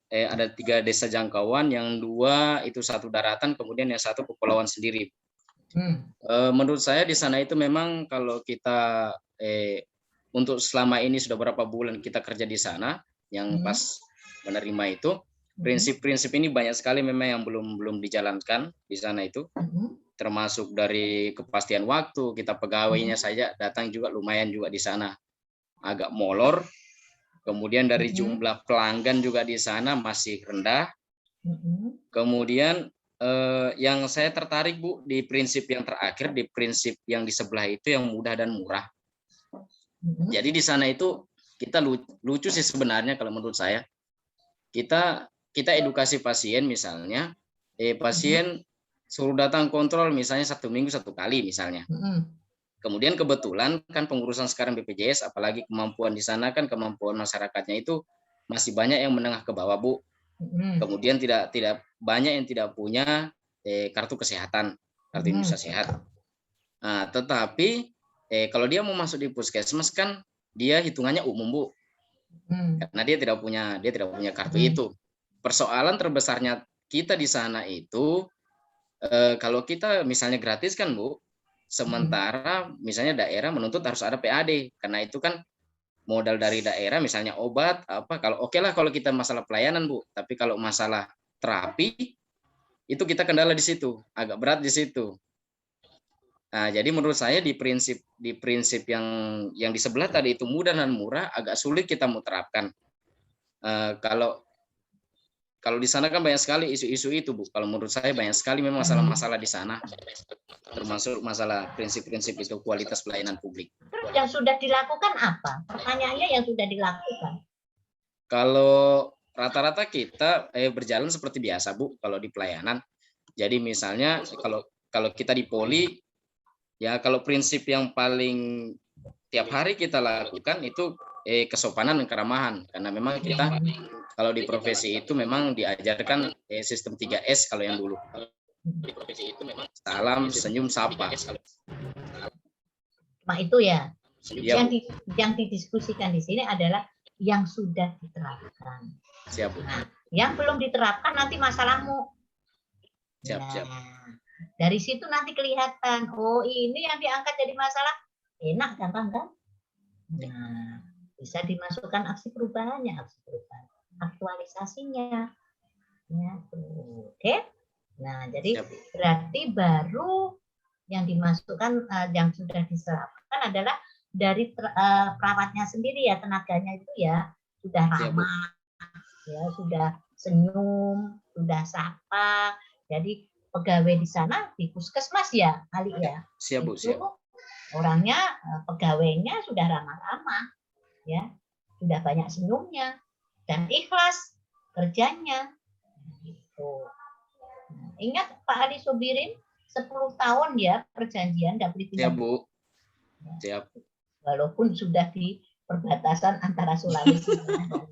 Ada 3 desa jangkauan, yang 2 itu satu daratan, kemudian yang satu kepulauan sendiri. Menurut saya di sana itu memang kalau kita untuk selama ini sudah berapa bulan kita kerja di sana, yang pas menerima itu, prinsip-prinsip ini banyak sekali memang yang belum dijalankan di sana itu, termasuk dari kepastian waktu, kita pegawainya saja datang juga lumayan juga di sana agak molor, kemudian dari jumlah pelanggan juga di sana masih rendah, kemudian yang saya tertarik Bu di prinsip yang terakhir, di prinsip yang di sebelah itu yang mudah dan murah. Jadi di sana itu kita lucu sih sebenarnya kalau menurut saya. Kita edukasi pasien misalnya, pasien suruh datang kontrol misalnya 1 minggu 1 kali misalnya. Kemudian kebetulan kan pengurusan sekarang BPJS, apalagi kemampuan di sana kan kemampuan masyarakatnya itu masih banyak yang menengah ke bawah, Bu. Kemudian tidak banyak yang tidak punya kartu kesehatan, kartu Indonesia Sehat. Nah, tetapi kalau dia mau masuk di puskesmas kan dia hitungannya umum, Bu. Karena dia tidak punya kartu itu. Persoalan terbesarnya kita di sana itu kalau kita misalnya gratis kan, Bu. Sementara misalnya daerah menuntut harus ada PAD, karena itu kan modal dari daerah, misalnya obat apa, kalau oke lah kalau kita masalah pelayanan, Bu. Tapi kalau masalah terapi itu kita kendala di situ, agak berat di situ. Nah, jadi menurut saya di prinsip yang di sebelah tadi itu mudah dan murah, agak sulit kita mau terapkan. Kalau di sana kan banyak sekali isu-isu itu, Bu. Kalau menurut saya banyak sekali memang masalah-masalah di sana, termasuk masalah prinsip-prinsip itu, kualitas pelayanan publik. Terus yang sudah dilakukan apa? Pertanyaannya yang sudah dilakukan. Kalau rata-rata kita berjalan seperti biasa, Bu, kalau di pelayanan. Jadi misalnya kalau kita di poli, ya kalau prinsip yang paling tiap hari kita lakukan itu kesopanan dan keramahan, karena memang kita kalau di profesi itu memang diajarkan sistem 3S kalau yang dulu. Di profesi itu memang salam, senyum, sapa. Nah itu ya. Yang didiskusikan di sini adalah yang sudah diterapkan. Siap, Bu. Nah, yang belum diterapkan nanti masalahmu. Siap. Dari situ nanti kelihatan, oh ini yang diangkat jadi masalah, enak gampang kan? Nah, bisa dimasukkan aksi perubahannya, aktualisasinya. Ya, oke. Nah, jadi berarti baru yang dimasukkan, yang sudah diserapkan adalah dari perawatnya sendiri ya, tenaganya itu ya sudah ramah, ya sudah senyum, sudah sapa. Jadi pegawai di sana di puskesmas ya, Ali ya. Siap, Bu, itu siap. orangnya, pegawainya sudah ramah-ramah, ya, sudah banyak senyumnya dan ikhlas kerjanya. Gitu. Ingat Pak Ali Sobirin, 10 tahun ya perjanjian nggak boleh pindah. Siap, Bu. Siap. Walaupun sudah di perbatasan antara Sulawesi dan Maluku.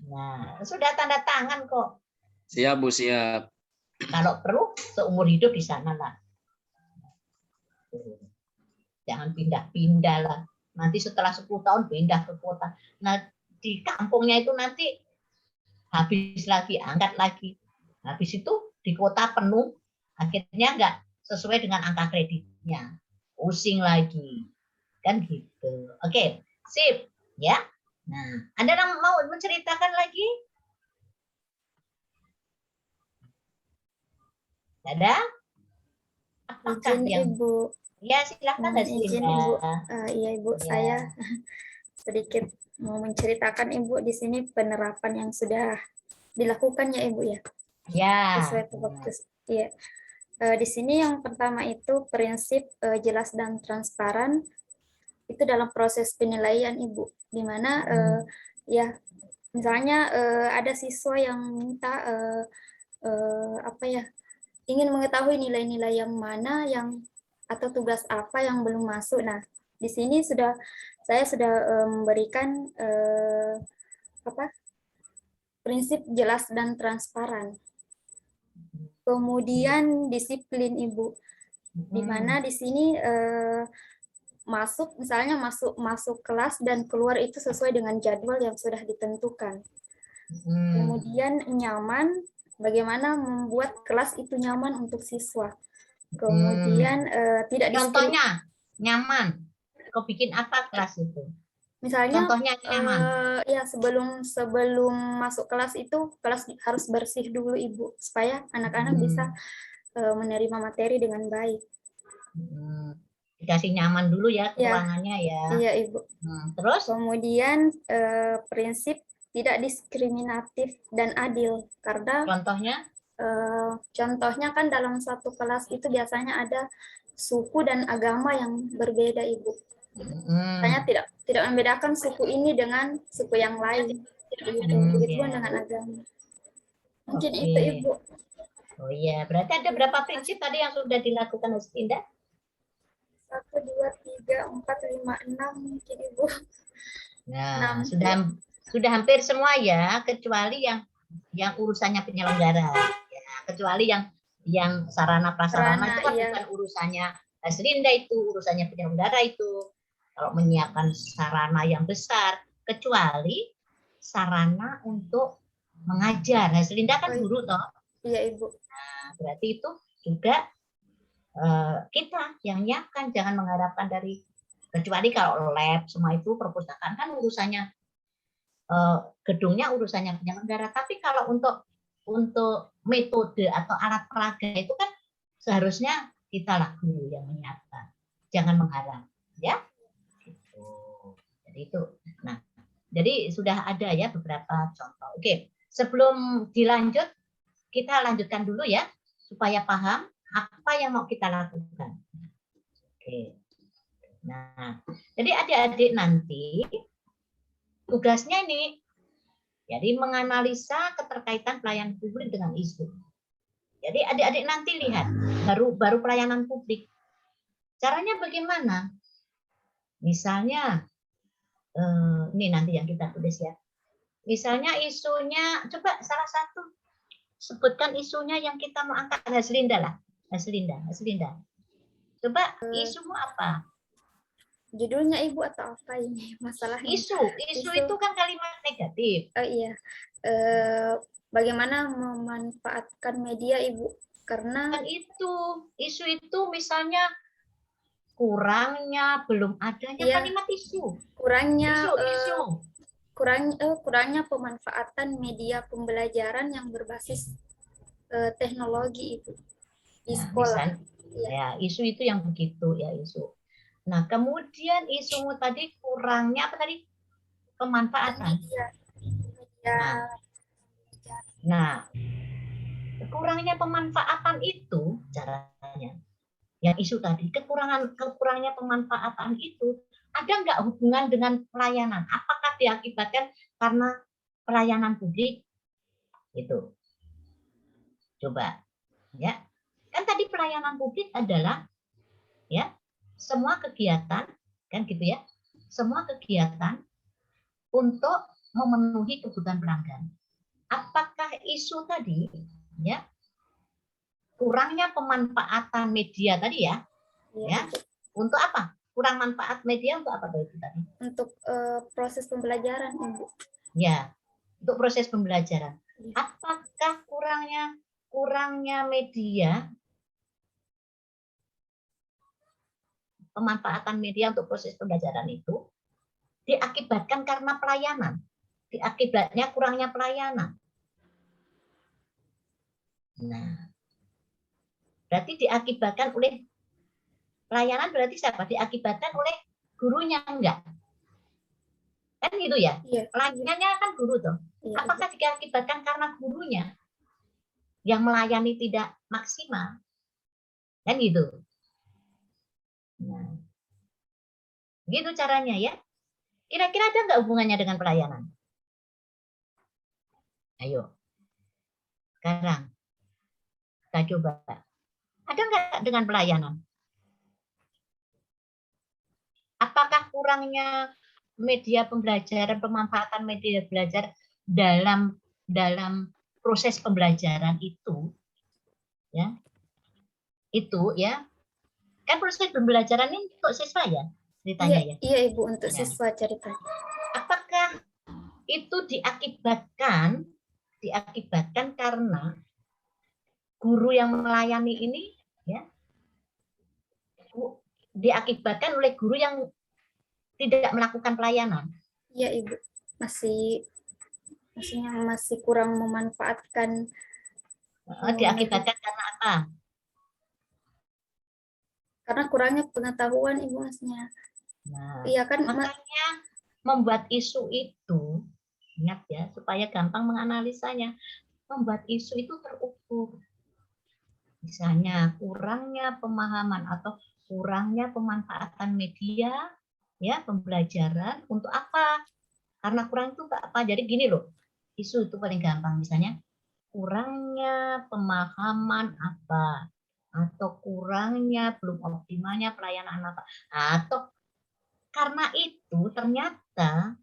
Nah, sudah tanda tangan kok. Siap, Bu, siap. Kalau perlu seumur hidup di sana lah. Jangan pindah-pindah lah. Nanti setelah 10 tahun pindah ke kota. Nah, di kampungnya itu nanti habis lagi, angkat lagi. Habis itu di kota penuh, akhirnya nggak sesuai dengan angka kreditnya. Pusing lagi. Kan gitu. Oke, sip. Ya. Nah, Anda mau menceritakan lagi? Ada? Apakah Izin yang... Ibu. Ya, silakan. Izin Ibu. Iya Ibu, Ya. saya sedikit mau menceritakan Ibu di sini penerapan yang sudah dilakukan ya Ibu ya. Ya. Sesuai waktu. Iya. Di sini yang pertama itu prinsip jelas dan transparan itu dalam proses penilaian Ibu, di mana ya misalnya ada siswa yang minta apa ya, ingin mengetahui nilai-nilai yang mana yang atau tugas apa yang belum masuk. Nah, di sini saya sudah memberikan apa prinsip jelas dan transparan. Kemudian disiplin Ibu, di mana di sini misalnya masuk kelas dan keluar itu sesuai dengan jadwal yang sudah ditentukan. Kemudian nyaman, bagaimana membuat kelas itu nyaman untuk siswa. Kemudian tidak contohnya nyaman. Kau bikin apa kelas itu? Misalnya contohnya nyaman. Ya sebelum masuk kelas itu kelas harus bersih dulu Ibu, supaya anak-anak bisa menerima materi dengan baik. Dikasih nyaman dulu ya ruangannya ya. Iya Ibu. Terus? Kemudian prinsip tidak diskriminatif dan adil, karena contohnya kan dalam satu kelas itu biasanya ada suku dan agama yang berbeda Ibu. Misalnya tidak membedakan suku ini dengan suku yang lain. Begitu dengan agama. Mungkin itu Ibu. Oh iya, berarti ada berapa prinsip tadi yang sudah dilakukan Ustinda? 1, 2, 3, 4, 5, 6 mungkin Ibu. Nah, sudah hampir semua ya, kecuali yang urusannya penyelenggara. Ya, kecuali yang sarana prasarana itu kan bukan urusannya Haslinda, itu urusannya penyelenggara itu. Kalau menyiapkan sarana yang besar, kecuali sarana untuk mengajar. Haslinda kan guru toh. Iya Ibu. Nah, berarti itu juga kita yang nyiapkan, jangan mengharapkan dari, kecuali kalau lab semua itu perpustakaan kan urusannya gedungnya, urusannya penyelenggara. Tapi kalau untuk metode atau alat peraga itu kan seharusnya kita lah guru yang menyiapkan, jangan mengharap ya. Gitu. Jadi itu. Nah, jadi sudah ada ya beberapa contoh. Oke, sebelum dilanjut kita lanjutkan dulu ya supaya paham apa yang mau kita lakukan. Oke. Nah, jadi adik-adik nanti tugasnya ini jadi menganalisa keterkaitan pelayanan publik dengan isu. Jadi adik-adik nanti lihat baru pelayanan publik. Caranya bagaimana? Misalnya ini nanti yang kita tulis ya. Misalnya isunya, coba salah satu sebutkan isunya yang kita mau angkat. Haslinda lah. Haslinda. Coba isumu apa? Judulnya Ibu atau apa ini masalahnya? Isu itu kan kalimat negatif. Oh iya. Bagaimana memanfaatkan media Ibu? Karena kan isu itu misalnya kurangnya, belum adanya kalimat isu. Kurangnya pemanfaatan media pembelajaran yang berbasis teknologi itu di sekolah. Ya, isu itu yang begitu ya, isu. Nah, kemudian isumu tadi kurangnya apa tadi? Pemanfaatan. Nah, kurangnya pemanfaatan itu caranya. Yang isu tadi, kurangnya pemanfaatan itu ada nggak hubungan dengan pelayanan? Apakah diakibatkan karena pelayanan publik? Itu. Coba, ya. Kan tadi pelayanan publik adalah ya semua kegiatan, kan gitu ya. Semua kegiatan untuk memenuhi kebutuhan pelanggan. Apakah isu tadi ya kurangnya pemanfaatan media tadi ya, ya untuk apa? Kurang manfaat media untuk apa tadi? Untuk proses pembelajaran, Ibu. Ya, untuk proses pembelajaran. Apakah kurangnya media, pemanfaatan media untuk proses pembelajaran itu diakibatkan karena pelayanan? Akibatnya kurangnya pelayanan. Nah, berarti diakibatkan oleh pelayanan, berarti siapa? Diakibatkan oleh gurunya, enggak? Kan gitu ya? Pelayanannya kan guru tuh. Apakah diakibatkan karena gurunya yang melayani tidak maksimal? Kan gitu. Nah, gitu caranya ya. Kira-kira ada nggak hubungannya dengan pelayanan? Ayo. Sekarang kita coba. Ada nggak dengan pelayanan? Apakah kurangnya media pembelajaran, pemanfaatan media belajar dalam proses pembelajaran itu, ya, kan proses pembelajaran ini untuk siswa ya, ceritanya ya. Iya Ibu, untuk siswa ceritanya. Apakah itu diakibatkan karena guru yang melayani ini, ya, diakibatkan oleh guru yang tidak melakukan pelayanan? Iya Ibu, masih kurang memanfaatkan. Diakibatkan karena apa? Karena kurangnya pengetahuan Ibu maksudnya. Nah, iya kan, makanya membuat isu itu, ingat ya, supaya gampang menganalisanya, membuat isu itu terukur. Misalnya kurangnya pemahaman atau kurangnya pemanfaatan media, ya, pembelajaran untuk apa? Karena kurang itu apa? Jadi gini loh, isu itu paling gampang, misalnya kurangnya pemahaman apa, atau kurangnya belum optimalnya pelayanan apa, atau karena itu ternyata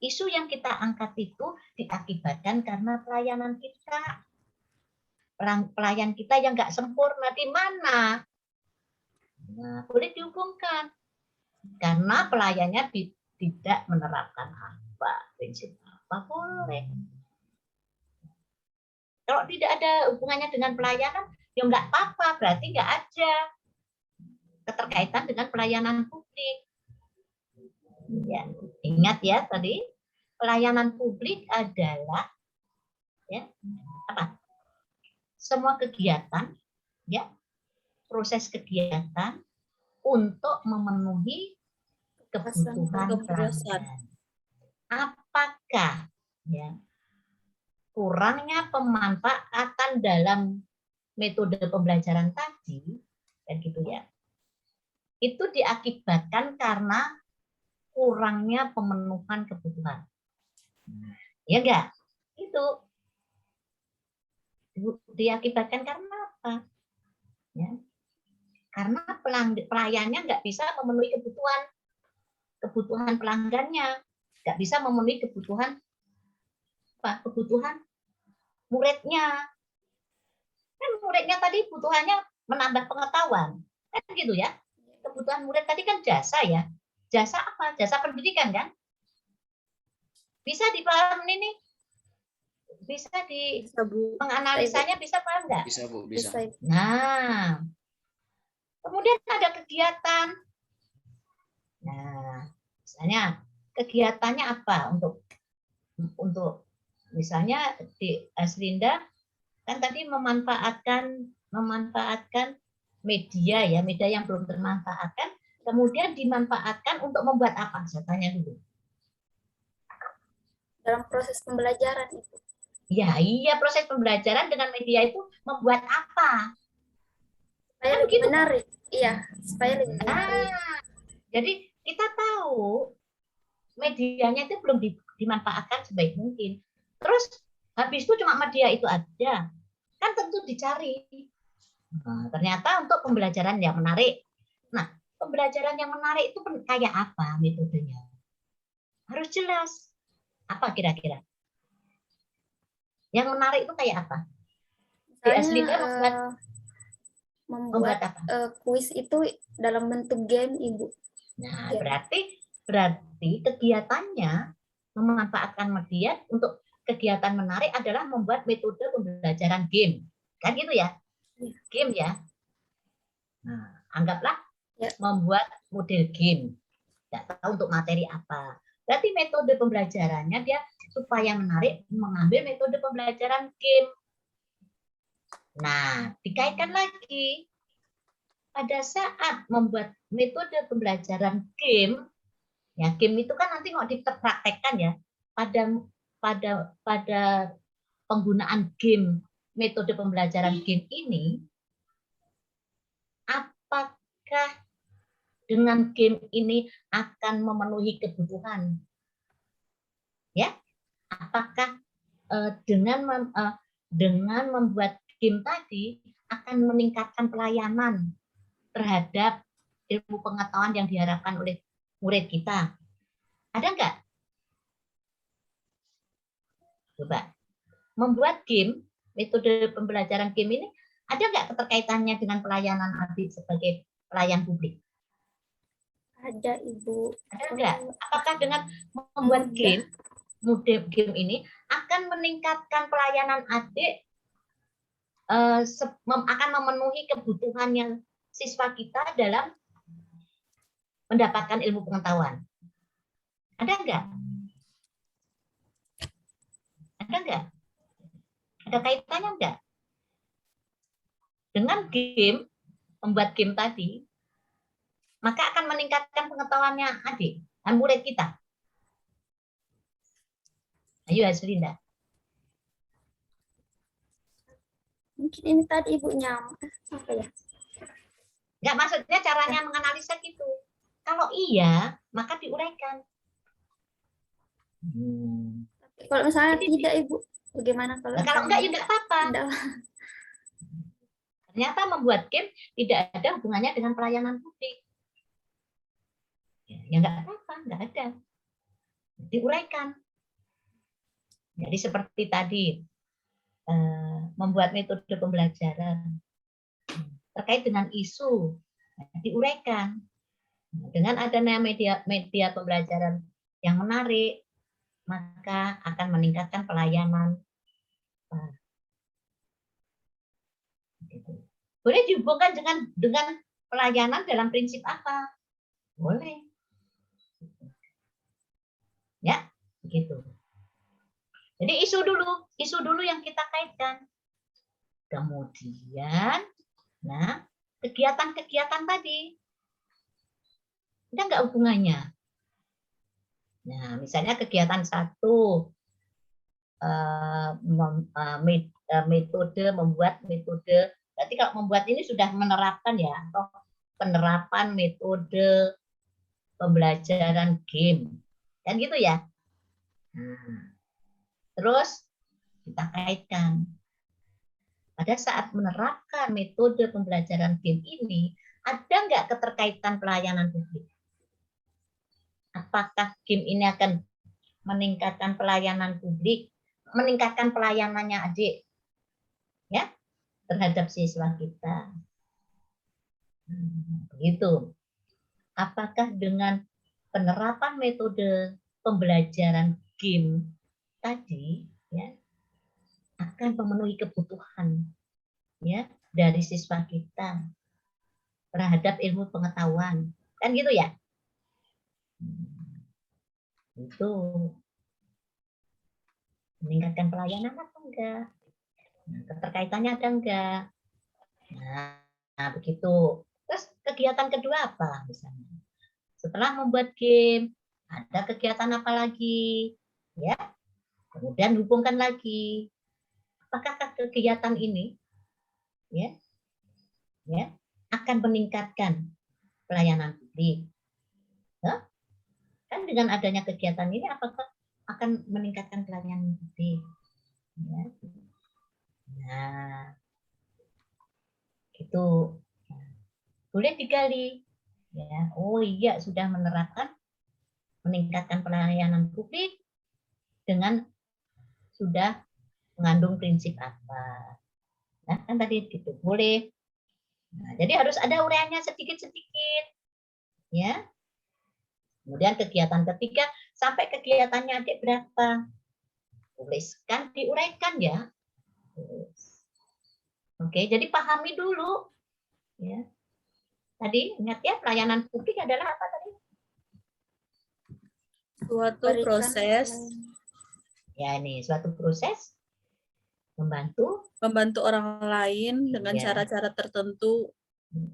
isu yang kita angkat itu diakibatkan karena pelayanan kita, pelayan kita yang nggak sempurna. Di mana? Nah, boleh dihubungkan karena pelayannya tidak menerapkan apa, prinsip apa, boleh. Kalau tidak ada hubungannya dengan pelayanan, ya nggak apa-apa, berarti nggak ada keterkaitan dengan pelayanan publik. Ya, ingat ya tadi, pelayanan publik adalah ya apa? Semua kegiatan, ya, proses kegiatan untuk memenuhi kebutuhan pelanggan. Apakah ya kurangnya pemanfaatan dalam metode pembelajaran tadi, kan gitu ya, itu diakibatkan karena kurangnya pemenuhan kebutuhan. Ya enggak? Itu diakibatkan karena apa? Ya. Karena pelayannya nggak bisa memenuhi kebutuhan pelanggannya, nggak bisa memenuhi kebutuhan apa? Kebutuhan muridnya. Kan muridnya tadi butuhannya menambah pengetahuan, kan gitu ya? Kebutuhan murid tadi kan jasa ya. Jasa apa? Jasa pendidikan kan? Bisa dipahami ini? Bisa menganalisanya, bisa paham nggak? Bisa Bu, bisa. Nah, kemudian ada kegiatan. Nah, misalnya kegiatannya apa untuk misalnya di Asrinda kan tadi memanfaatkan media ya, media yang belum termanfaatkan, kemudian dimanfaatkan untuk membuat apa? Saya tanya dulu. Dalam proses pembelajaran itu. Ya, iya, proses pembelajaran dengan media itu membuat apa? Supaya Kan lebih begitu, menarik. Iya, supaya lebih menarik. Jadi kita tahu medianya itu belum dimanfaatkan sebaik mungkin. Terus habis itu cuma media itu ada, kan tentu dicari. Nah, ternyata untuk pembelajaran yang menarik. Nah, pembelajaran yang menarik itu kayak apa metodenya? Harus jelas. Apa kira-kira? Yang menarik itu kayak apa? Misalnya membuat apa? kuis itu dalam bentuk game, Ibu. Nah, berarti kegiatannya memanfaatkan media untuk kegiatan menarik adalah membuat metode pembelajaran game. Kan gitu ya? Game ya. Nah, anggaplah membuat model game. Tidak tahu untuk materi apa. Berarti metode pembelajarannya dia supaya menarik mengambil metode pembelajaran game. Nah, dikaitkan lagi pada saat membuat metode pembelajaran game, ya game itu kan nanti mau dipraktekkan ya pada penggunaan game, metode pembelajaran game ini, apakah dengan game ini akan memenuhi kebutuhan? Ya, apakah dengan membuat game tadi akan meningkatkan pelayanan terhadap ilmu pengetahuan yang diharapkan oleh murid kita? Ada enggak? Coba. Membuat game, metode pembelajaran game ini, ada enggak keterkaitannya dengan pelayanan adik sebagai pelayan publik? Ada, Ibu. Ada enggak? Apakah dengan membuat game, model game ini akan meningkatkan pelayanan adik, akan memenuhi kebutuhannya siswa kita dalam mendapatkan ilmu pengetahuan? Ada enggak? Ada enggak? Ada kaitannya enggak? Dengan game, membuat game tadi, maka akan meningkatkan pengetahuannya adik dan murid kita. Ayo Haslinda. Mungkin ini tadi Ibunya apa ya? Enggak, maksudnya caranya menganalisa gitu. Kalau iya, maka diuraikan. Kalau misalnya tidak, Ibu, bagaimana kalau? Kalau enggak, ya enggak apa-apa. Ternyata membuat game tidak ada hubungannya dengan pelayanan publik. Ya enggak apa-apa, enggak ada. Diuraikan. Jadi seperti tadi, membuat metode pembelajaran terkait dengan isu, diuraikan. Dengan adanya media pembelajaran yang menarik, maka akan meningkatkan pelayanan. Boleh dihubungkan dengan pelayanan dalam prinsip apa? Boleh. Ya, begitu. Jadi isu dulu yang kita kaitkan. Kemudian, nah, kegiatan-kegiatan tadi, ada nggak hubungannya? Nah, misalnya kegiatan 1, metode, membuat metode. Berarti kalau membuat ini sudah menerapkan ya, atau penerapan metode pembelajaran game. Kan gitu ya? Nah, terus kita kaitkan. Pada saat menerapkan metode pembelajaran game ini, ada nggak keterkaitan pelayanan publik? Apakah game ini akan meningkatkan pelayanan publik, meningkatkan pelayanannya adik, ya, terhadap siswa kita? Begitu. Apakah dengan penerapan metode pembelajaran game tadi, ya, akan memenuhi kebutuhan, ya, dari siswa kita terhadap ilmu pengetahuan, kan gitu ya? Itu meningkatkan pelayanan atau enggak? Nah, keterkaitannya ada enggak? Nah, begitu. Terus kegiatan kedua apa misalnya? Setelah membuat game, ada kegiatan apa lagi? Ya, kemudian hubungkan lagi apakah kegiatan ini ya akan meningkatkan pelayanan publik? Kan dengan adanya kegiatan ini apakah akan meningkatkan pelayanan publik? Ya. Nah, gitu. Boleh digali. Ya, oh iya sudah menerapkan meningkatkan pelayanan publik dengan sudah mengandung prinsip apa. Nah, kan tadi gitu. Boleh. Nah, jadi harus ada uraiannya sedikit-sedikit. Ya. Kemudian kegiatan ketiga, sampai kegiatannya adik berapa? Tuliskan, diuraikan ya. Oke, jadi pahami dulu. Ya. Tadi ingat ya, pelayanan publik adalah apa tadi? Suatu proses. Ya ini, suatu proses membantu orang lain dengan cara-cara tertentu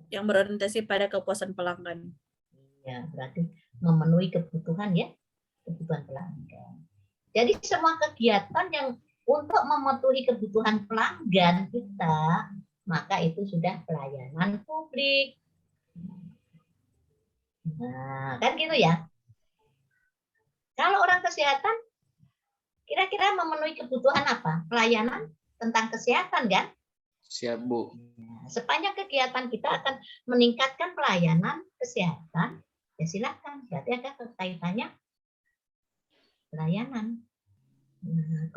yang berorientasi pada kepuasan pelanggan. Ya, berarti memenuhi kebutuhan ya, kebutuhan pelanggan. Jadi semua kegiatan yang untuk memenuhi kebutuhan pelanggan kita, maka itu sudah pelayanan publik. Nah, kan gitu ya. Kalau orang kesehatan, kira-kira memenuhi kebutuhan apa? Pelayanan tentang kesehatan kan? Siap, Bu. Sepanjang kegiatan kita akan meningkatkan pelayanan kesehatan, ya silakan. Berarti ada kaitannya pelayanan. Nah,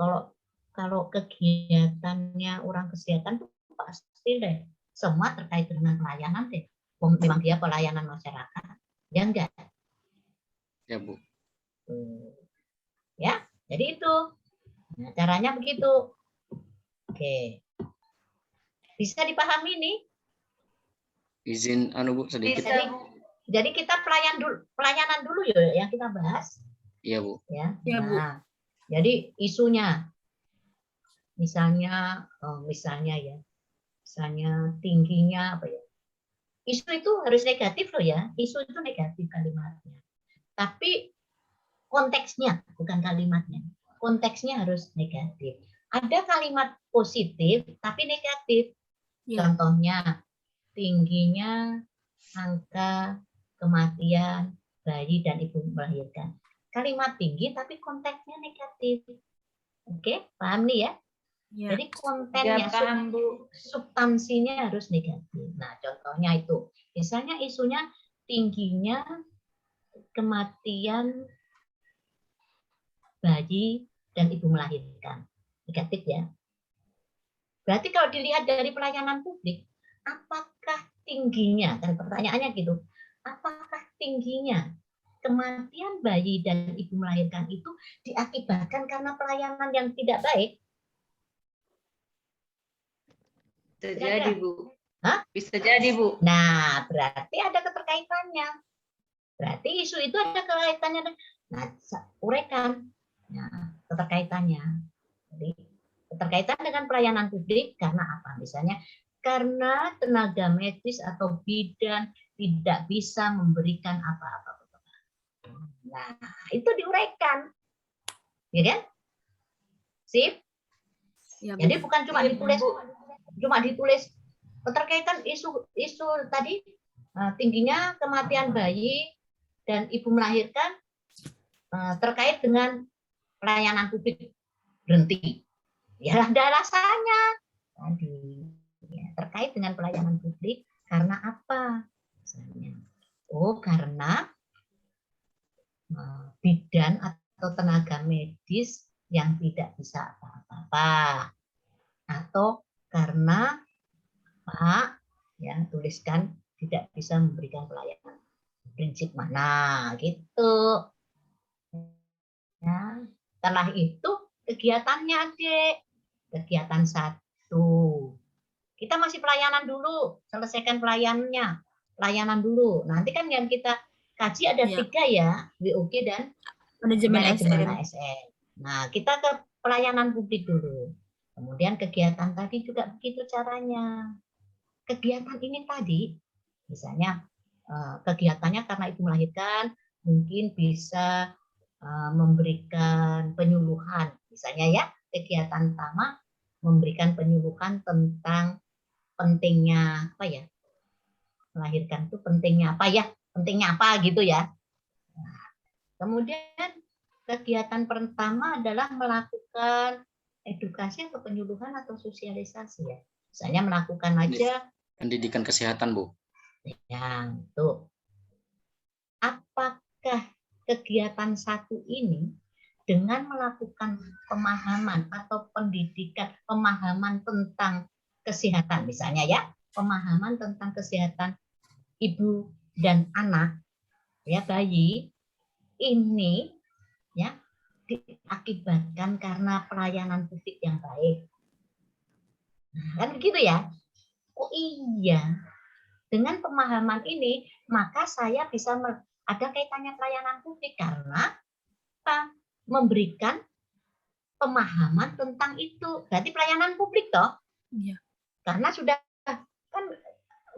kalau kegiatannya orang kesehatan itu pasti deh semua terkait dengan pelayanan deh. Memang dia pelayanan masyarakat, ya enggak? Ya, Bu. Ya, jadi itu. Nah, caranya begitu. Oke. Bisa dipahami nih? Izin Bu sedikit. Jadi kita pelayanan dulu ya yang kita bahas. Iya, Bu. Ya. Ya, Bu. Nah, jadi isunya misalnya tingginya apa ya? Isu itu harus negatif loh ya. Isu itu negatif kalimatnya. Tapi konteksnya bukan kalimatnya. Konteksnya harus negatif. Ada kalimat positif tapi negatif. Ya. Contohnya tingginya angka kematian bayi dan ibu melahirkan. Kalimat tinggi tapi konteksnya negatif. Oke, paham nih ya? Ya. Jadi kontennya, substansinya harus negatif. Nah, contohnya itu. Misalnya isunya tingginya kematian bayi dan ibu melahirkan. Negatif ya. Berarti kalau dilihat dari pelayanan publik, apakah tingginya, dan pertanyaannya gitu, apakah tingginya kematian bayi dan ibu melahirkan itu diakibatkan karena pelayanan yang tidak baik? Bisa jadi, Bu. Hah? Bisa jadi, Bu. Nah, berarti ada keterkaitannya. Berarti isu itu ada kaitannya. Nah, uraikan. Nah, keterkaitannya. Jadi, keterkaitan dengan pelayanan publik karena apa? Misalnya, karena tenaga medis atau bidan tidak bisa memberikan apa-apa. Nah, itu diuraikan. Ya kan? Sip? Ya, jadi bukan cuma ditulis keterkaitan isu tadi tingginya kematian bayi dan ibu melahirkan terkait dengan pelayanan publik, berhenti. Ya ada alasannya tadi ya, terkait dengan pelayanan publik karena apa? Misalnya, karena bidan atau tenaga medis yang tidak bisa apa-apa, atau karena Pak ya tuliskan tidak bisa memberikan pelayanan prinsip mana gitu ya. Setelah itu kegiatannya adik, kegiatan 1 kita masih pelayanan dulu, selesaikan pelayanan dulu. Nanti kan yang kita kaji ada 3 ya, WOG dan manajemen ASN. Nah kita ke pelayanan publik dulu. Kemudian kegiatan tadi juga begitu caranya. Kegiatan ini tadi, misalnya kegiatannya karena ibu melahirkan, mungkin bisa memberikan penyuluhan. Misalnya ya, kegiatan pertama memberikan penyuluhan tentang pentingnya apa ya, melahirkan itu pentingnya apa gitu ya. Nah, kemudian kegiatan pertama adalah melakukan edukasi atau penyuluhan atau sosialisasi ya. Misalnya melakukan aja pendidikan kesehatan, Bu. Ya, tuh. Apakah kegiatan satu ini dengan melakukan pemahaman atau pendidikan, pemahaman tentang kesehatan misalnya ya, pemahaman tentang kesehatan ibu dan anak, ya bayi, ini ya diakibatkan karena pelayanan publik yang baik. Nah, kan begitu ya? Oh iya, dengan pemahaman ini maka saya bisa ada kaitannya pelayanan publik karena apa? Memberikan pemahaman tentang itu. Berarti pelayanan publik toh? Iya. Karena sudah kan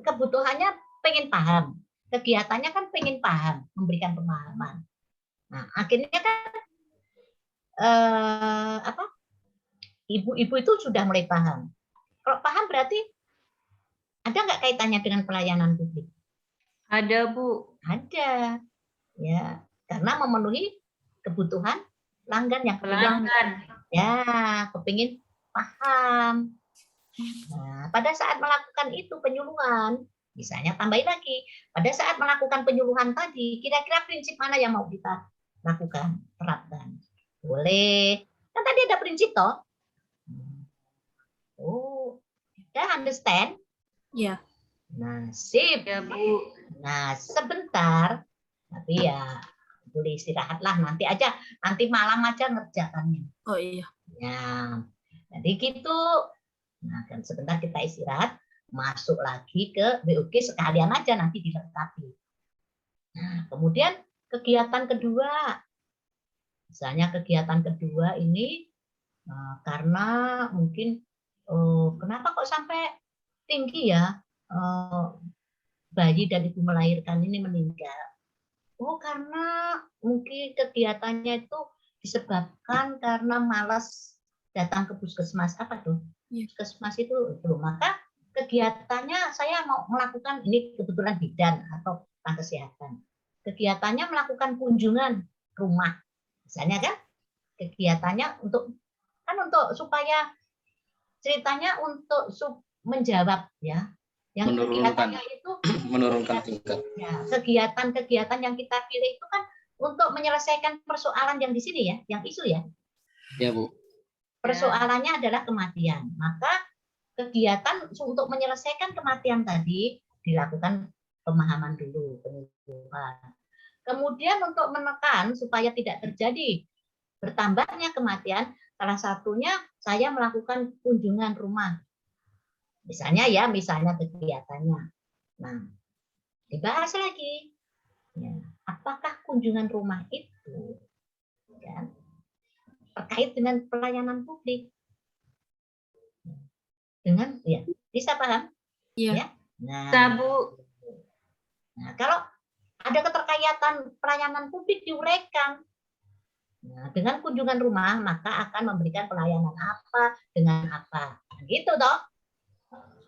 kebutuhannya pengen paham, kegiatannya kan pengen paham, memberikan pemahaman. Nah, akhirnya kan ibu-ibu itu sudah mulai paham. Kalau paham berarti ada nggak kaitannya dengan pelayanan publik? Ada, Bu. Ada. Ya, karena memenuhi kebutuhan pelanggan yang kepingin paham. Nah, pada saat melakukan itu penyuluhan, misalnya tambahin lagi, pada saat melakukan penyuluhan tadi, kira-kira prinsip mana yang mau kita lakukan, terapkan? Boleh. Kan tadi ada prinsip toh. Oh, kita understand? Ya. Nah, sip. Ya, Bu. Nah, sebentar. Tapi ya boleh istirahatlah nanti malam aja ngerjakannya. Oh iya. Ya. Jadi gitu. Nah, kan sebentar kita istirahat, masuk lagi ke BOG sekalian aja nanti dilengkapi. Nah, kemudian kegiatan kedua. Misalnya kegiatan kedua ini karena mungkin kenapa kok sampai tinggi ya bayi dan ibu melahirkan ini meninggal. Oh, karena mungkin kegiatannya itu disebabkan karena malas datang ke puskesmas apa tuh? Puskesmas itu maka kegiatannya saya mau melakukan ini kebetulan bidan atau kesehatan. Kegiatannya melakukan kunjungan rumah. Misalnya kan kegiatannya untuk supaya ceritanya untuk menjawab ya. Yang kegiatannya itu menurunkan tingkat. Ya, kegiatan-kegiatan yang kita pilih itu kan untuk menyelesaikan persoalan yang di sini ya, yang isu ya. Ya, Bu. Persoalannya adalah kematian. Maka kegiatan untuk menyelesaikan kematian tadi dilakukan pemahaman dulu, penyuluhan. Kemudian untuk menekan supaya tidak terjadi bertambahnya kematian, salah satunya saya melakukan kunjungan rumah. Misalnya kegiatannya. Nah, dibahas lagi. Ya, apakah kunjungan rumah itu ya, terkait dengan pelayanan publik? Dengan ya, bisa paham? Iya. Ya? Nah, Bu. Nah, kalau ada keterkaitan pelayanan publik diuraikan. Nah, dengan kunjungan rumah maka akan memberikan pelayanan apa dengan apa. Gitu toh.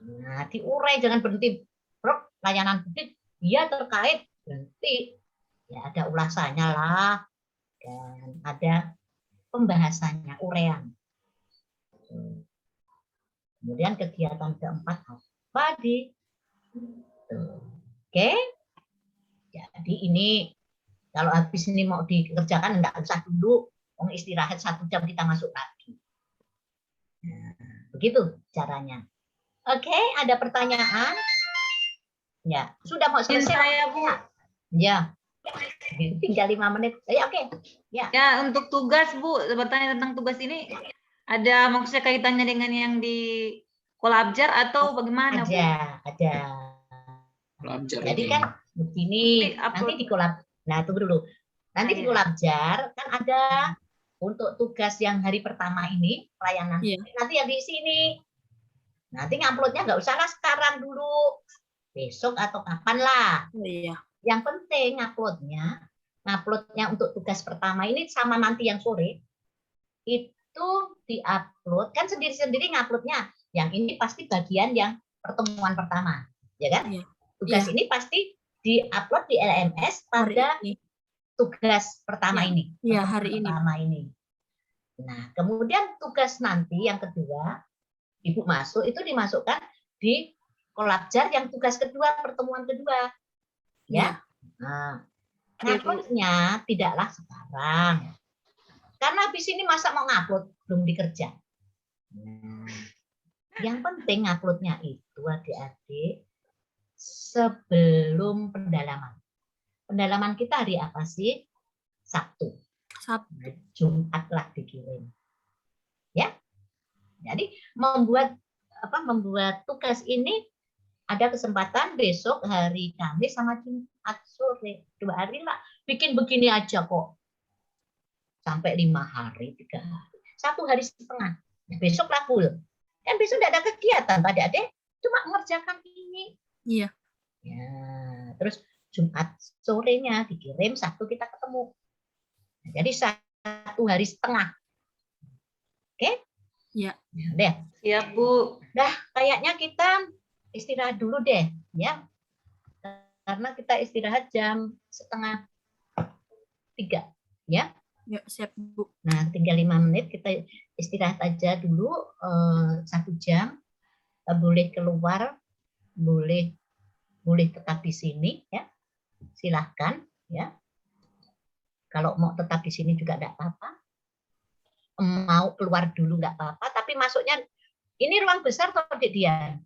Nah, diurai jangan berhenti. Pelayanan publik dia terkait berhenti. Ya ada ulasannya lah. Dan ada pembahasannya, uraian. Kemudian kegiatan keempat apa di Oke. Jadi ini kalau habis ini mau dikerjakan enggak usah dulu, istirahat 1 jam kita masuk lagi. Nah, begitu caranya. Oke, ada pertanyaan? Ya, sudah mau selesai saya, Bu. Ya. Tinggal 5 menit. Ya, oke. Ya. Ya, untuk tugas, Bu, bertanya tentang tugas ini ada maksudnya kaitannya dengan yang di Kolabjar atau bagaimana, Bu? Ada. Jadi kan begini, nanti di Kolab. Nah, tunggu dulu. Nanti di Kolabjar kan ada untuk tugas yang hari pertama ini pelayanan. Nanti yang di sini. Nanti nguploadnya nggak usah lah sekarang dulu. Besok atau kapan lah. Iya. Yang penting nguploadnya untuk tugas pertama ini sama nanti yang sore. Itu itu diupload, kan sendiri-sendiri nguploadnya. Yang ini pasti bagian yang pertemuan pertama, ya kan? Tugas ini pasti diupload di LMS pada tugas pertama ini. Iya, hari ini. Nah, kemudian tugas nanti yang kedua, Ibu masuk itu dimasukkan di Kolabjar yang tugas kedua, pertemuan kedua. Ya. Nah, nguploadnya tidaklah sekarang. Karena habis ini masa mau ngupload belum dikerja. Yang penting nguploadnya itu adik-adik sebelum pendalaman. Pendalaman kita hari apa sih? Sabtu. Jumat lah dikirim. Ya. Jadi membuat tugas ini ada kesempatan besok hari Kamis sama Jumat sore. 2 hari lah. Bikin begini aja kok. Sampai 5 hari, 3 hari. 1 hari setengah. Nah, besok lah full. Kan besok tidak ada kegiatan, Pak Adik. Cuma mengerjakan ini. Iya. Ya, terus Jumat sorenya dikirim, Sabtu kita ketemu. Nah, jadi 1 hari setengah. Oke? Iya. Deh. Siap, Bu. Dah, kayaknya kita istirahat dulu deh, ya. Karena kita istirahat jam 2:30, ya. Ya, siap, Bu. Nah, tinggal 5 menit kita istirahat aja dulu 1 jam. Boleh keluar, boleh tetap di sini, ya. Silahkan, ya. Kalau mau tetap di sini juga enggak apa-apa. Mau keluar dulu nggak apa-apa, tapi masuknya ini ruang besar atau Dian?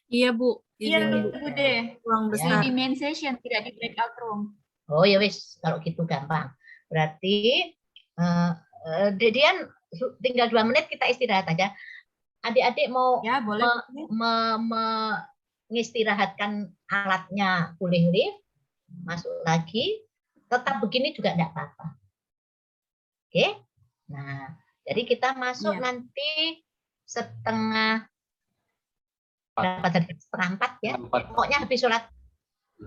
Iya, Bu. Iya, Bu deh. Ruang besar. Di main session, tidak di breakout room. Oh ya wis, kalau gitu gampang. Berarti Dian tinggal 2 menit kita istirahat aja. Adik-adik mau ya, boleh. mengistirahatkan alatnya boleh lift, masuk lagi, tetap begini juga enggak apa-apa. Oke? Nah, jadi kita masuk nanti setengah 4 ya. Pokoknya habis sholat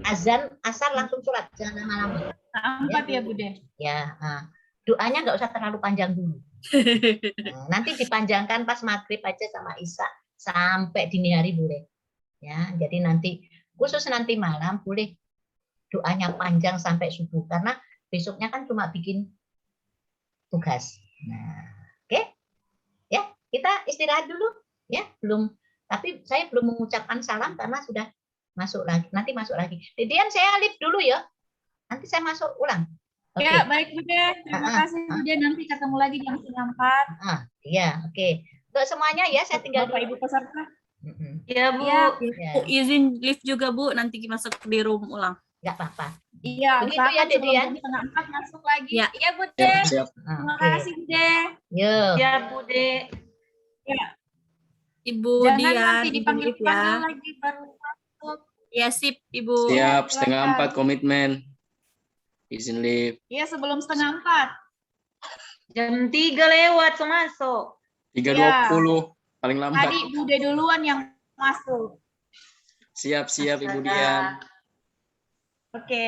azan, asar langsung sholat, jangan lama-lama. 4 ya, Bu deh. Ya, doanya nggak usah terlalu panjang dulu. Nah, nanti dipanjangkan pas maghrib aja sama isya sampai dini hari boleh. Ya, jadi nanti khusus nanti malam boleh doanya panjang sampai subuh karena besoknya kan cuma bikin tugas. Nah, oke. Ya, kita istirahat dulu ya, belum tapi saya belum mengucapkan salam karena sudah masuk lagi. Nanti masuk lagi. Dian saya lift dulu ya. Nanti saya masuk ulang. Okay. Ya, baik Bu deh. Terima kasih Bu deh. Nanti ketemu lagi jam 3:30. Iya, oke. Untuk semuanya ya, saya tinggal Bapak Ibu peserta. Iya, Bu. Bu, izin lift juga, Bu. Nanti masuk di room ulang. Enggak apa-apa. Iya, begitu ya, Dian. 3:30 masuk lagi. Ya. Iya, Bu deh. Siap. Terima kasih Bu deh. Yo. Ya, Bu deh. Ya. Ibu Jangan Dian, nanti Ibu dipanggil Liv ya. lagi baru masuk. Ya, sip, Ibu. Siap, 3:30 komitmen. Izin lift. Iya, sebelum 3:30. Jam 3 lewat, so masuk. 3:20 paling lambat. Tadi Bude duluan yang masuk. Siap, Ibu Dian. Oke.